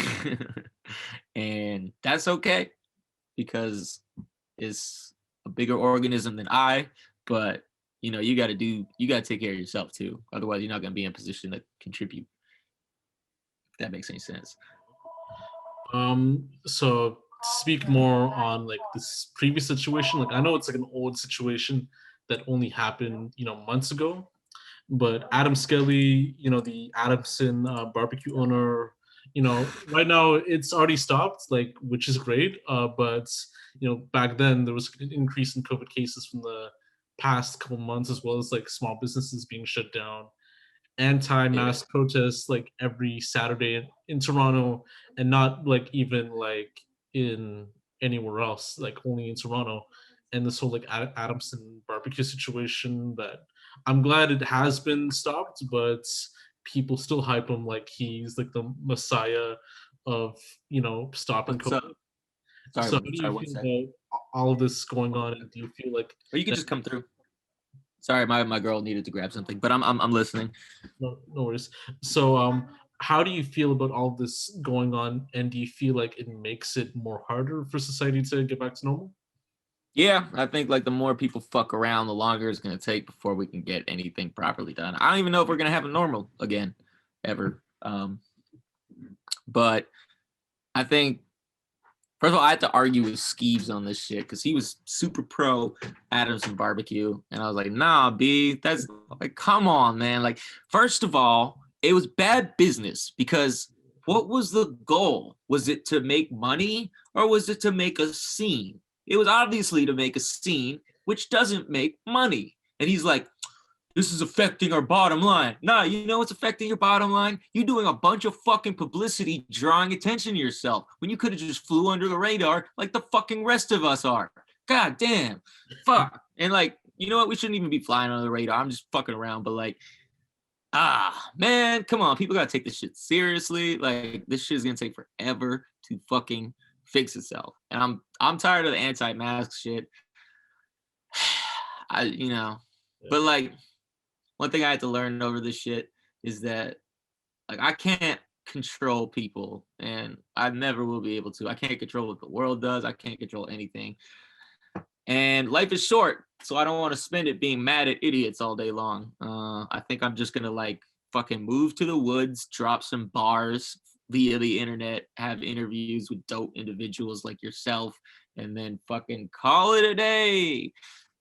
And that's okay because it's a bigger organism than I, but you got to take care of yourself too. Otherwise, you're not going to be in a position to contribute. If that makes any sense. So to speak more on like this previous situation, like I know it's like an old situation that only happened, months ago, but Adam Skelly, the Adamson barbecue owner, right now it's already stopped, like, which is great. But back then there was an increase in COVID cases from the past couple months, as well as like small businesses being shut down, Yeah. anti-mask protests like every Saturday in Toronto, and not like even like in anywhere else, like only in Toronto. And this whole like Adamson barbecue situation that I'm glad it has been stopped, but people still hype him like he's like the messiah of stopping What's COVID. up? Sorry, So how do you sorry, one feel sec. about all of this going on, and do you feel like Or you could that? just come through. Sorry, my girl needed to grab something, but I'm listening. No worries. So, how do you feel about all this going on, and do you feel like it makes it more harder for society to get back to normal? Yeah, I think like the more people fuck around, the longer it's gonna take before we can get anything properly done. I don't even know if we're gonna have a normal again, ever. But I think first of all, I had to argue with Skeeves on this shit because he was super pro Adamson barbecue, and I was like, nah, B, that's like, come on, man. Like, first of all, it was bad business because what was the goal? Was it to make money or was it to make a scene? It was obviously to make a scene, which doesn't make money. And he's like, this is affecting our bottom line. Nah, you know what's affecting your bottom line? You doing a bunch of fucking publicity drawing attention to yourself when you could have just flew under the radar like the fucking rest of us are. God damn. Fuck. And like, you know what? We shouldn't even be flying under the radar. I'm just fucking around, but like, man, come on. People gotta take this shit seriously. Like, this shit is gonna take forever to fucking fix itself. And I'm tired of the anti-mask shit. Yeah. But like one thing I had to learn over this shit is that like I can't control people and I never will be able to. I can't control what the world does. I can't control anything. And life is short, so I don't want to spend it being mad at idiots all day long. I think I'm just gonna like fucking move to the woods, drop some bars via the internet, have interviews with dope individuals like yourself, and then fucking call it a day.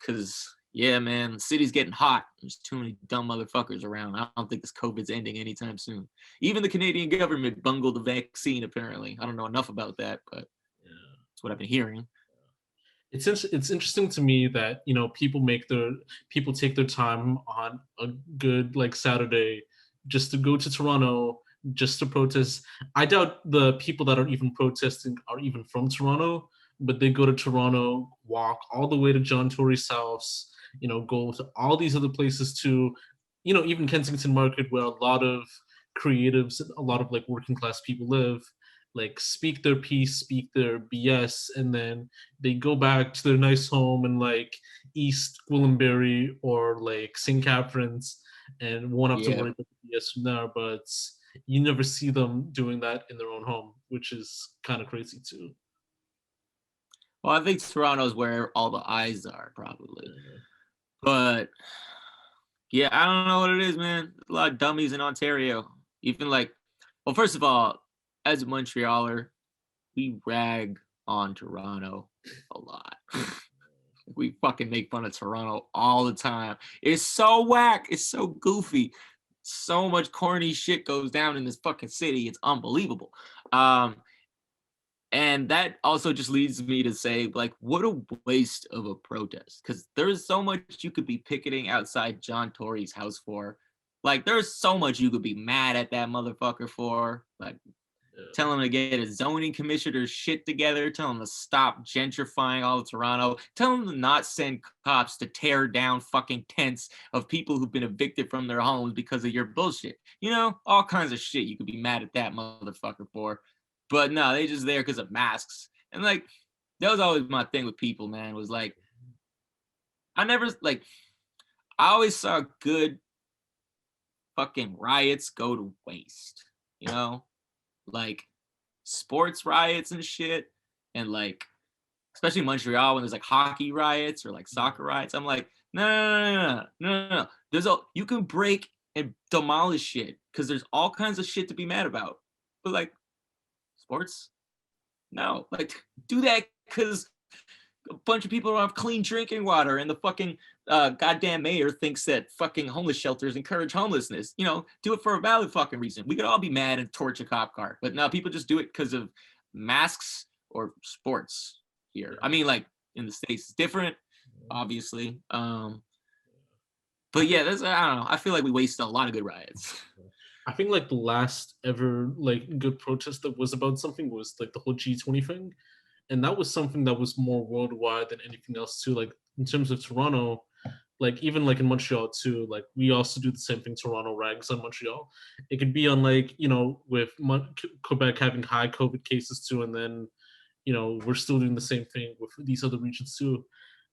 Cause yeah, man, the city's getting hot. There's too many dumb motherfuckers around. I don't think this COVID's ending anytime soon. Even the Canadian government bungled the vaccine, apparently. I don't know enough about that, but that's what I've been hearing. It's interesting to me that people take their time on a good like Saturday just to go to Toronto just to protest. I doubt the people that are even protesting are even from Toronto, but they go to Toronto, walk all the way to John Tory's house, go to all these other places too, even Kensington Market, where a lot of creatives, a lot of like working class people live, like speak their piece, speak their BS, and then they go back to their nice home in like East Gwillimbury or like St. Catherine's, and won't have to Yeah. worry about the BS from there. But you never see them doing that in their own home, which is kind of crazy too. Well, I think Toronto's where all the eyes are, probably. But yeah, I don't know what it is, man. A lot of dummies in Ontario. Even like, first of all, as a Montrealer, we rag on Toronto a lot. We fucking make fun of Toronto all the time. It's so whack. It's so goofy. So much corny shit goes down in this fucking city. It's unbelievable. And that also just leads me to say, like, what a waste of a protest. Because there's so much you could be picketing outside John Tory's house for. Like, there's so much you could be mad at that motherfucker for. Like, tell him to get a zoning commissioner's shit together. Tell him to stop gentrifying all of Toronto. Tell him to not send cops to tear down fucking tents of people who've been evicted from their homes because of your bullshit. You know, all kinds of shit you could be mad at that motherfucker for. But no, they just there because of masks. And like, that was always my thing with people, man, was like, I always saw good fucking riots go to waste, you know? Like sports riots and shit. And like, especially in Montreal when there's like hockey riots or like soccer riots. I'm like, no. You can break and demolish shit because there's all kinds of shit to be mad about. But like, sports? No, like do that because a bunch of people don't have clean drinking water and the fucking goddamn mayor thinks that fucking homeless shelters encourage homelessness. You know, do it for a valid fucking reason. We could all be mad and torch a cop car, but no, people just do it because of masks or sports here. I mean, like in the States, it's different, obviously. But yeah, I don't know. I feel like we wasted a lot of good riots. I think like the last ever like good protest that was about something was like the whole G20 thing. And that was something that was more worldwide than anything else too. Like in terms of Toronto, like even like in Montreal too, like we also do the same thing. Toronto rags on Montreal. It could be on like, you know, with Quebec having high COVID cases too, and then, you know, we're still doing the same thing with these other regions too.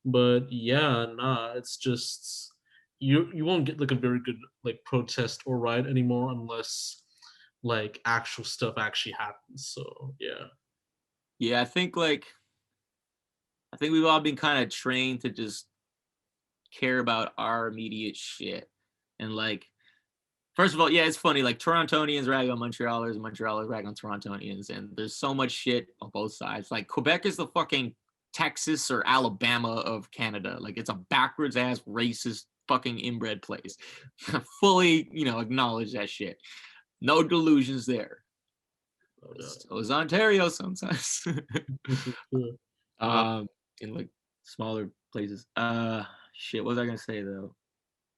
But yeah, nah, it's just you won't get like a very good like protest or riot anymore unless like actual stuff actually happens. So yeah. Yeah, I think we've all been kind of trained to just care about our immediate shit. And like, first of all, yeah, it's funny. Like Torontonians rag on Montrealers, and Montrealers rag on Torontonians, and there's so much shit on both sides. Like Quebec is the fucking Texas or Alabama of Canada. Like it's a backwards ass racist fucking inbred place. Fully, you know, acknowledge that shit. No delusions there. So is Ontario sometimes. In like smaller places. Shit, what was I gonna say though?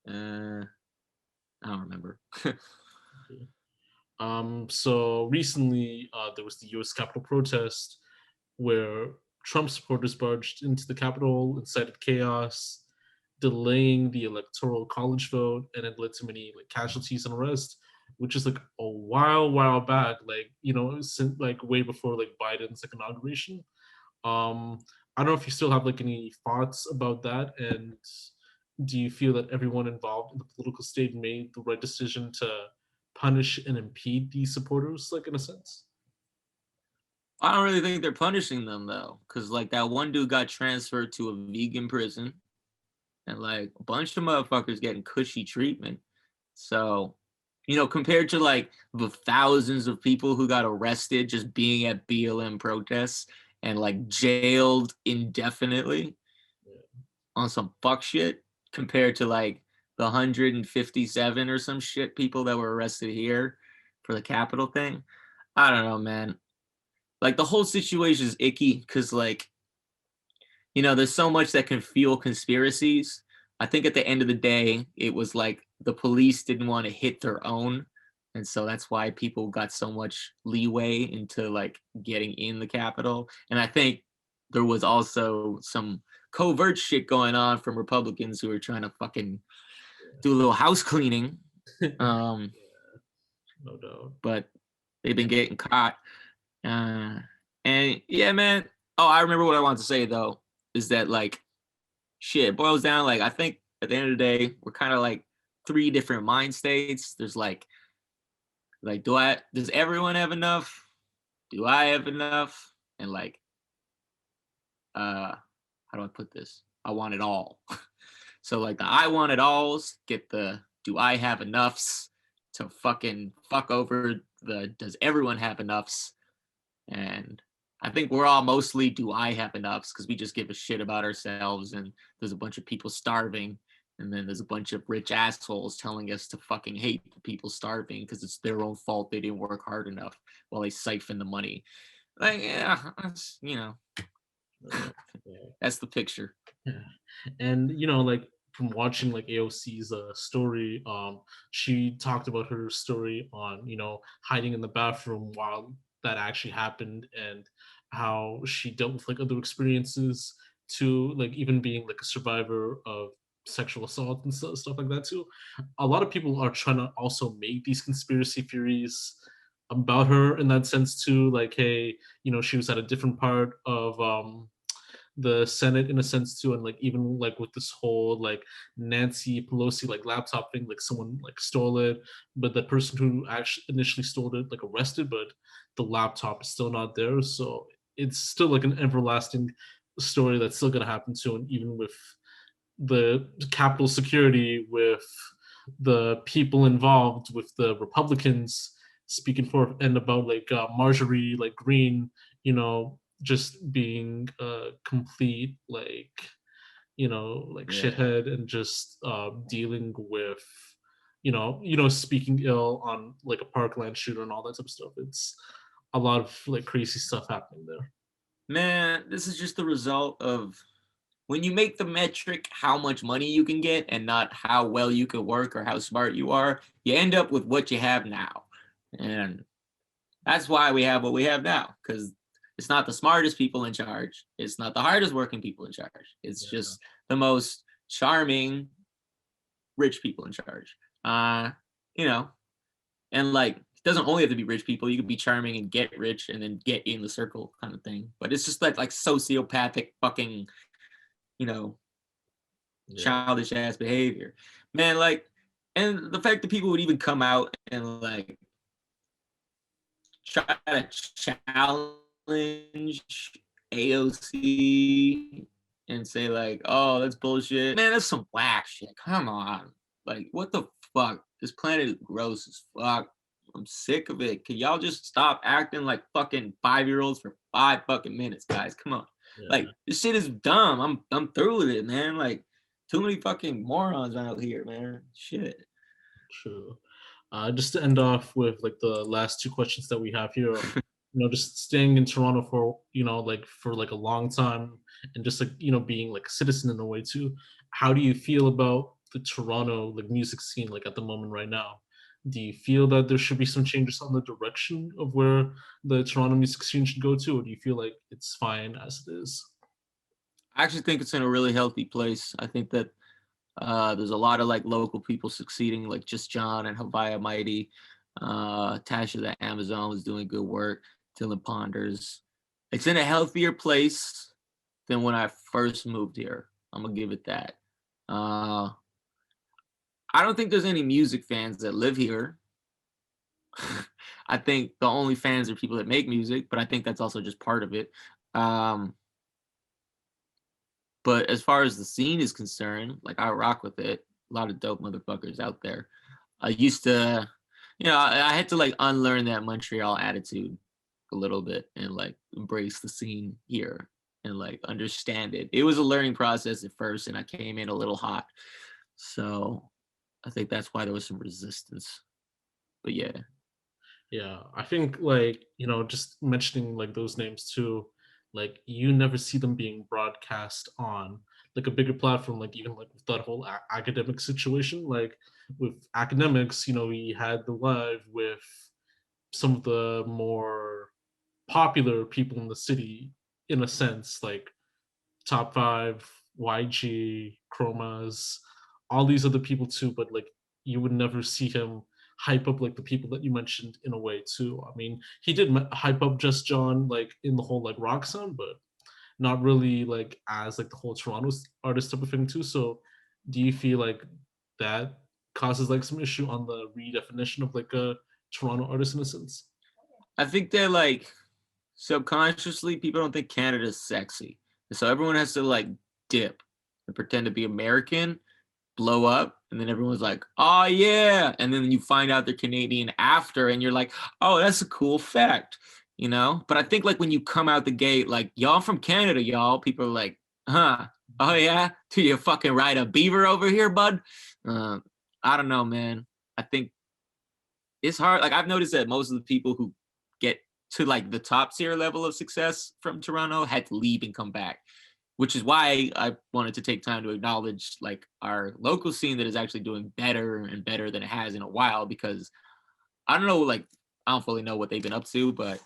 I don't remember. So recently there was the US Capitol protest where Trump supporters barged into the Capitol, incited chaos, delaying the electoral college vote, and it led to many like casualties and arrests, which is like a while back, like, you know, since like way before like Biden's like inauguration. I don't know if you still have like any thoughts about that, and do you feel that everyone involved in the political state made the right decision to punish and impede these supporters, like in a sense? I don't really think they're punishing them though, because like that one dude got transferred to a vegan prison, and like a bunch of motherfuckers getting cushy treatment. So, you know, compared to like the thousands of people who got arrested just being at BLM protests and like jailed indefinitely on some fuck shit, compared to like the 157 or some shit people that were arrested here for the Capitol thing. I don't know, man. Like the whole situation is icky because like, you know, there's so much that can fuel conspiracies. I think at the end of the day, it was like the police didn't want to hit their own. And so that's why people got so much leeway into like getting in the Capitol. And I think there was also some covert shit going on from Republicans who were trying to fucking do a little house cleaning. No doubt. But they've been getting caught. And yeah, man. Oh, I remember what I wanted to say though, is that like shit boils down. Like I think at the end of the day, we're kind of like three different mind states. There's like does everyone have enough? Do I have enough? And like, how do I put this? I want it all. So like the I want it alls get the do I have enoughs to fucking fuck over the does everyone have enoughs? And I think we're all mostly do I have enoughs because we just give a shit about ourselves, and there's a bunch of people starving, and then there's a bunch of rich assholes telling us to fucking hate the people starving because it's their own fault they didn't work hard enough while they siphon the money. Like, yeah, that's, that's the picture. Yeah. And like from watching like AOC's story, she talked about her story on hiding in the bathroom while that actually happened, and how she dealt with like other experiences to like even being like a survivor of sexual assault and stuff like that too. A lot of people are trying to also make these conspiracy theories about her in that sense too, like, hey, she was at a different part of the Senate in a sense too, and like even like with this whole like Nancy Pelosi like laptop thing, like someone like stole it, but the person who actually initially stole it like arrested, but the laptop is still not there. So it's still like an everlasting story that's still gonna happen too, and even with the Capitol security, with the people involved, with the Republicans speaking for and about like Marjorie like Green, just being a complete like like shithead, and just dealing with speaking ill on like a Parkland shooter and all that type of stuff. It's a lot of like crazy stuff happening there. Man, this is just the result of when you make the metric how much money you can get and not how well you can work or how smart you are, you end up with what you have now. And that's why we have what we have now, because it's not the smartest people in charge. It's not the hardest working people in charge. It's just the most charming rich people in charge. And like, it doesn't only have to be rich people. You could be charming and get rich and then get in the circle kind of thing. But it's just like sociopathic fucking, childish ass behavior. Man, like, and the fact that people would even come out and like try to challenge AOC and say like, oh, that's bullshit. Man, that's some whack shit. Come on. Like, what the fuck? This planet is gross as fuck. I'm sick of it. Can y'all just stop acting like fucking 5-year-olds for 5 fucking minutes, guys? Come on. Yeah. Like, this shit is dumb. I'm through with it, man. Like, too many fucking morons out here, man. Shit. True. Just to end off with like the last 2 questions that we have here, just staying in Toronto for for like a long time, and just like being like a citizen in a way too. How do you feel about the Toronto like music scene like at the moment right now? Do you feel that there should be some changes on the direction of where the Toronto music scene should go to, or do you feel like it's fine as it is? I actually think it's in a really healthy place. I think that there's a lot of like local people succeeding, like Just John and Havaya Mighty. Tasha the Amazon was doing good work. Dylan Ponders. It's in a healthier place than when I first moved here. I'm gonna give it that. I don't think there's any music fans that live here. I think the only fans are people that make music, but I think that's also just part of it. But as far as the scene is concerned, like I rock with it. A lot of dope motherfuckers out there. I used to, I had to like unlearn that Montreal attitude a little bit and like embrace the scene here and like understand it. It was a learning process at first, and I came in a little hot. So I think that's why there was some resistance. But yeah. Yeah, I think like, just mentioning like those names too, like you never see them being broadcast on like a bigger platform, like even like with that whole academic situation. Like with academics, we had the live with some of the more popular people in the city, in a sense, like Top 5, YG, Chromas, all these other people too, but like you would never see him hype up like the people that you mentioned in a way too. I mean, he did hype up Just John like in the whole like rock sound, but not really like as like the whole Toronto artist type of thing too. So do you feel like that causes like some issue on the redefinition of like a Toronto artist in a sense? I think that like subconsciously people don't think Canada's sexy. So everyone has to like dip and pretend to be American, blow up, and then everyone's like, oh yeah. And then you find out they're Canadian after, and you're like, oh, that's a cool fact. you know? But I think like when you come out the gate, like, y'all from Canada, y'all, people are like, huh, oh yeah, do you fucking ride a beaver over here, bud? Uh, I don't know, man. I think it's hard. Like I've noticed that most of the people who get to like the top tier level of success from Toronto had to leave and come back, which is why I wanted to take time to acknowledge like our local scene that is actually doing better and better than it has in a while. Because I don't know, like I don't fully know what they've been up to, but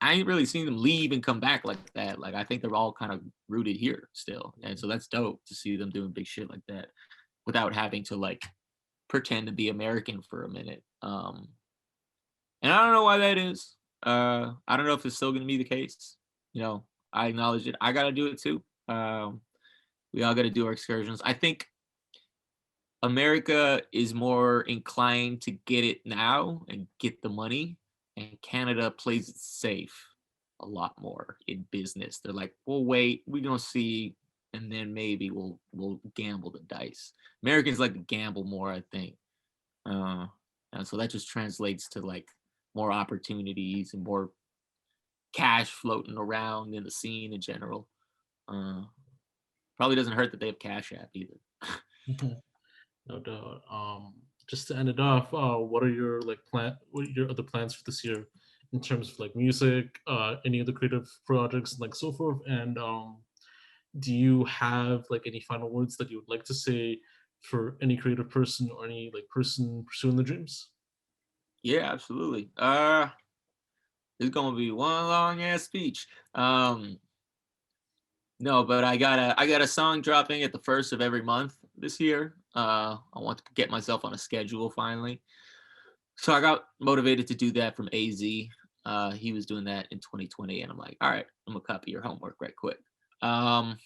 I ain't really seen them leave and come back like that. Like I think they're all kind of rooted here still, and so that's dope to see them doing big shit like that without having to like pretend to be American for a minute. And I don't know why that is. I don't know if it's still going to be the case. You know, I acknowledge it. I got to do it too. We all got to do our excursions. I think America is more inclined to get it now and get the money, and Canada plays it safe a lot more in business. They're like, we'll wait, we're gonna see, and then maybe we'll gamble the dice. Americans like to gamble more, I think, and so that just translates to like more opportunities and more cash floating around in the scene in general. Uh, Probably doesn't hurt that they have Cash App either. No doubt. Just to end it off, what are your like what are your other plans for this year in terms of like music, any other creative projects, and like so forth? And do you have like any final words that you would like to say for any creative person or any like person pursuing the dreams? Yeah, absolutely. It's gonna be one long ass speech. No, but I got a song dropping at the first of every month this year. I want to get myself on a schedule finally. So I got motivated to do that from AZ. He was doing that in 2020, and I'm like, all right, I'm gonna copy your homework right quick. Um,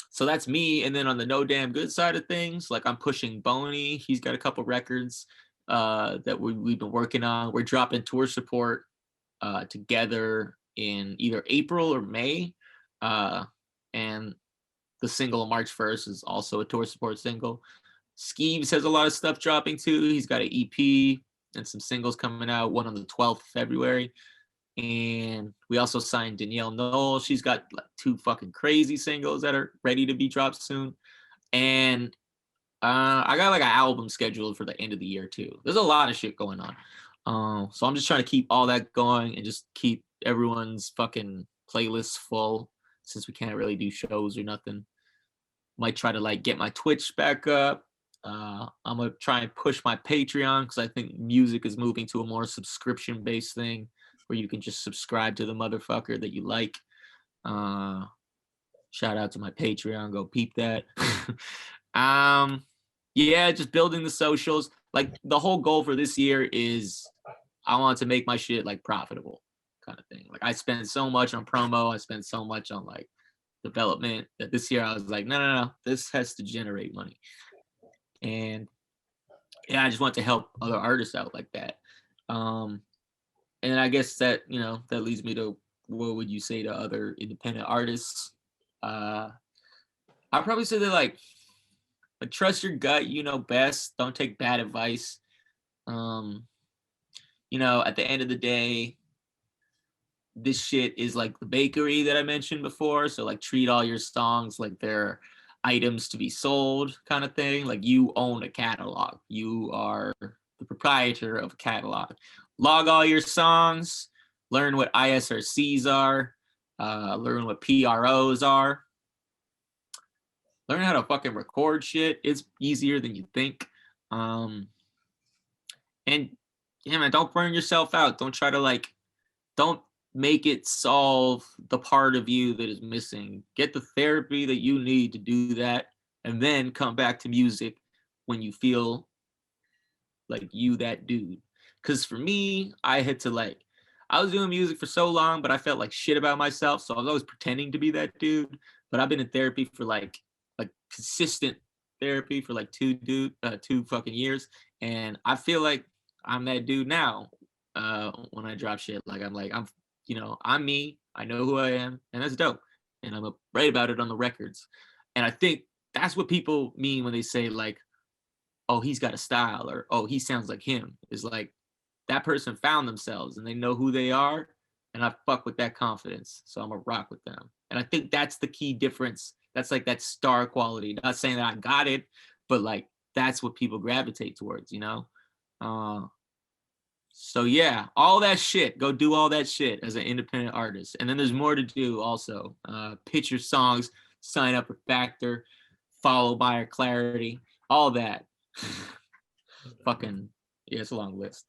so that's me. And then on the No Damn Good side of things, like I'm pushing Boney. He's got a couple records that we've been working on. We're dropping tour support together in either April or May. And the single March 1st is also a tour support single. Skeeves has a lot of stuff dropping too. He's got an EP and some singles coming out, one on the 12th of February. And we also signed Danielle Knoll. She's got like 2 fucking crazy singles that are ready to be dropped soon. And I got like an album scheduled for the end of the year too. There's a lot of shit going on. So I'm just trying to keep all that going and just keep everyone's fucking playlists full since we can't really do shows or nothing. Might try to like get my Twitch back up. I'm gonna try and push my Patreon because I think music is moving to a more subscription-based thing where you can just subscribe to the motherfucker that you like. Shout out to my Patreon, go peep that. Yeah, just building the socials. Like the whole goal for this year is I want to make my shit like profitable kind of thing. Like I spend so much on promo, I spend so much on like development that this year I was like, no, this has to generate money. And yeah, I just want to help other artists out like that. And I guess that, you know, that leads me to what would you say to other independent artists? I'd probably say that like trust your gut, you know best. Don't take bad advice. You know, at the end of the day, this shit is like the bakery that I mentioned before. So like treat all your songs like they're items to be sold kind of thing. Like you own a catalog. You are the proprietor of a catalog. Log all your songs, learn what ISRCs are, learn what PROs are. Learn how to fucking record shit. It's easier than you think. And yeah, man, don't burn yourself out. Don't try to like, don't make it solve the part of you that is missing. Get the therapy that you need to do that, and then come back to music when you feel like you that dude. Because for me, I had to like, I was doing music for so long, but I felt like shit about myself. So I was always pretending to be that dude. But I've been in therapy for like consistent therapy for like 2 fucking years, and I feel like I'm that dude now. When I drop shit, like I'm you know, I'm me. I know who I am, and that's dope. And I'm right about it on the records. And I think that's what people mean when they say like, "Oh, he's got a style," or "Oh, he sounds like him." Is like that person found themselves and they know who they are, and and I fuck with that confidence. So I'm gonna rock with them. And I think that's the key difference. That's like that star quality. Not saying that I got it, but like that's what people gravitate towards, you know? So yeah, all that shit. Go do all that shit as an independent artist. And then there's more to do also. Pitch your songs, sign up for Factor, follow Myer Clarity, all that. Fucking yeah, it's a long list.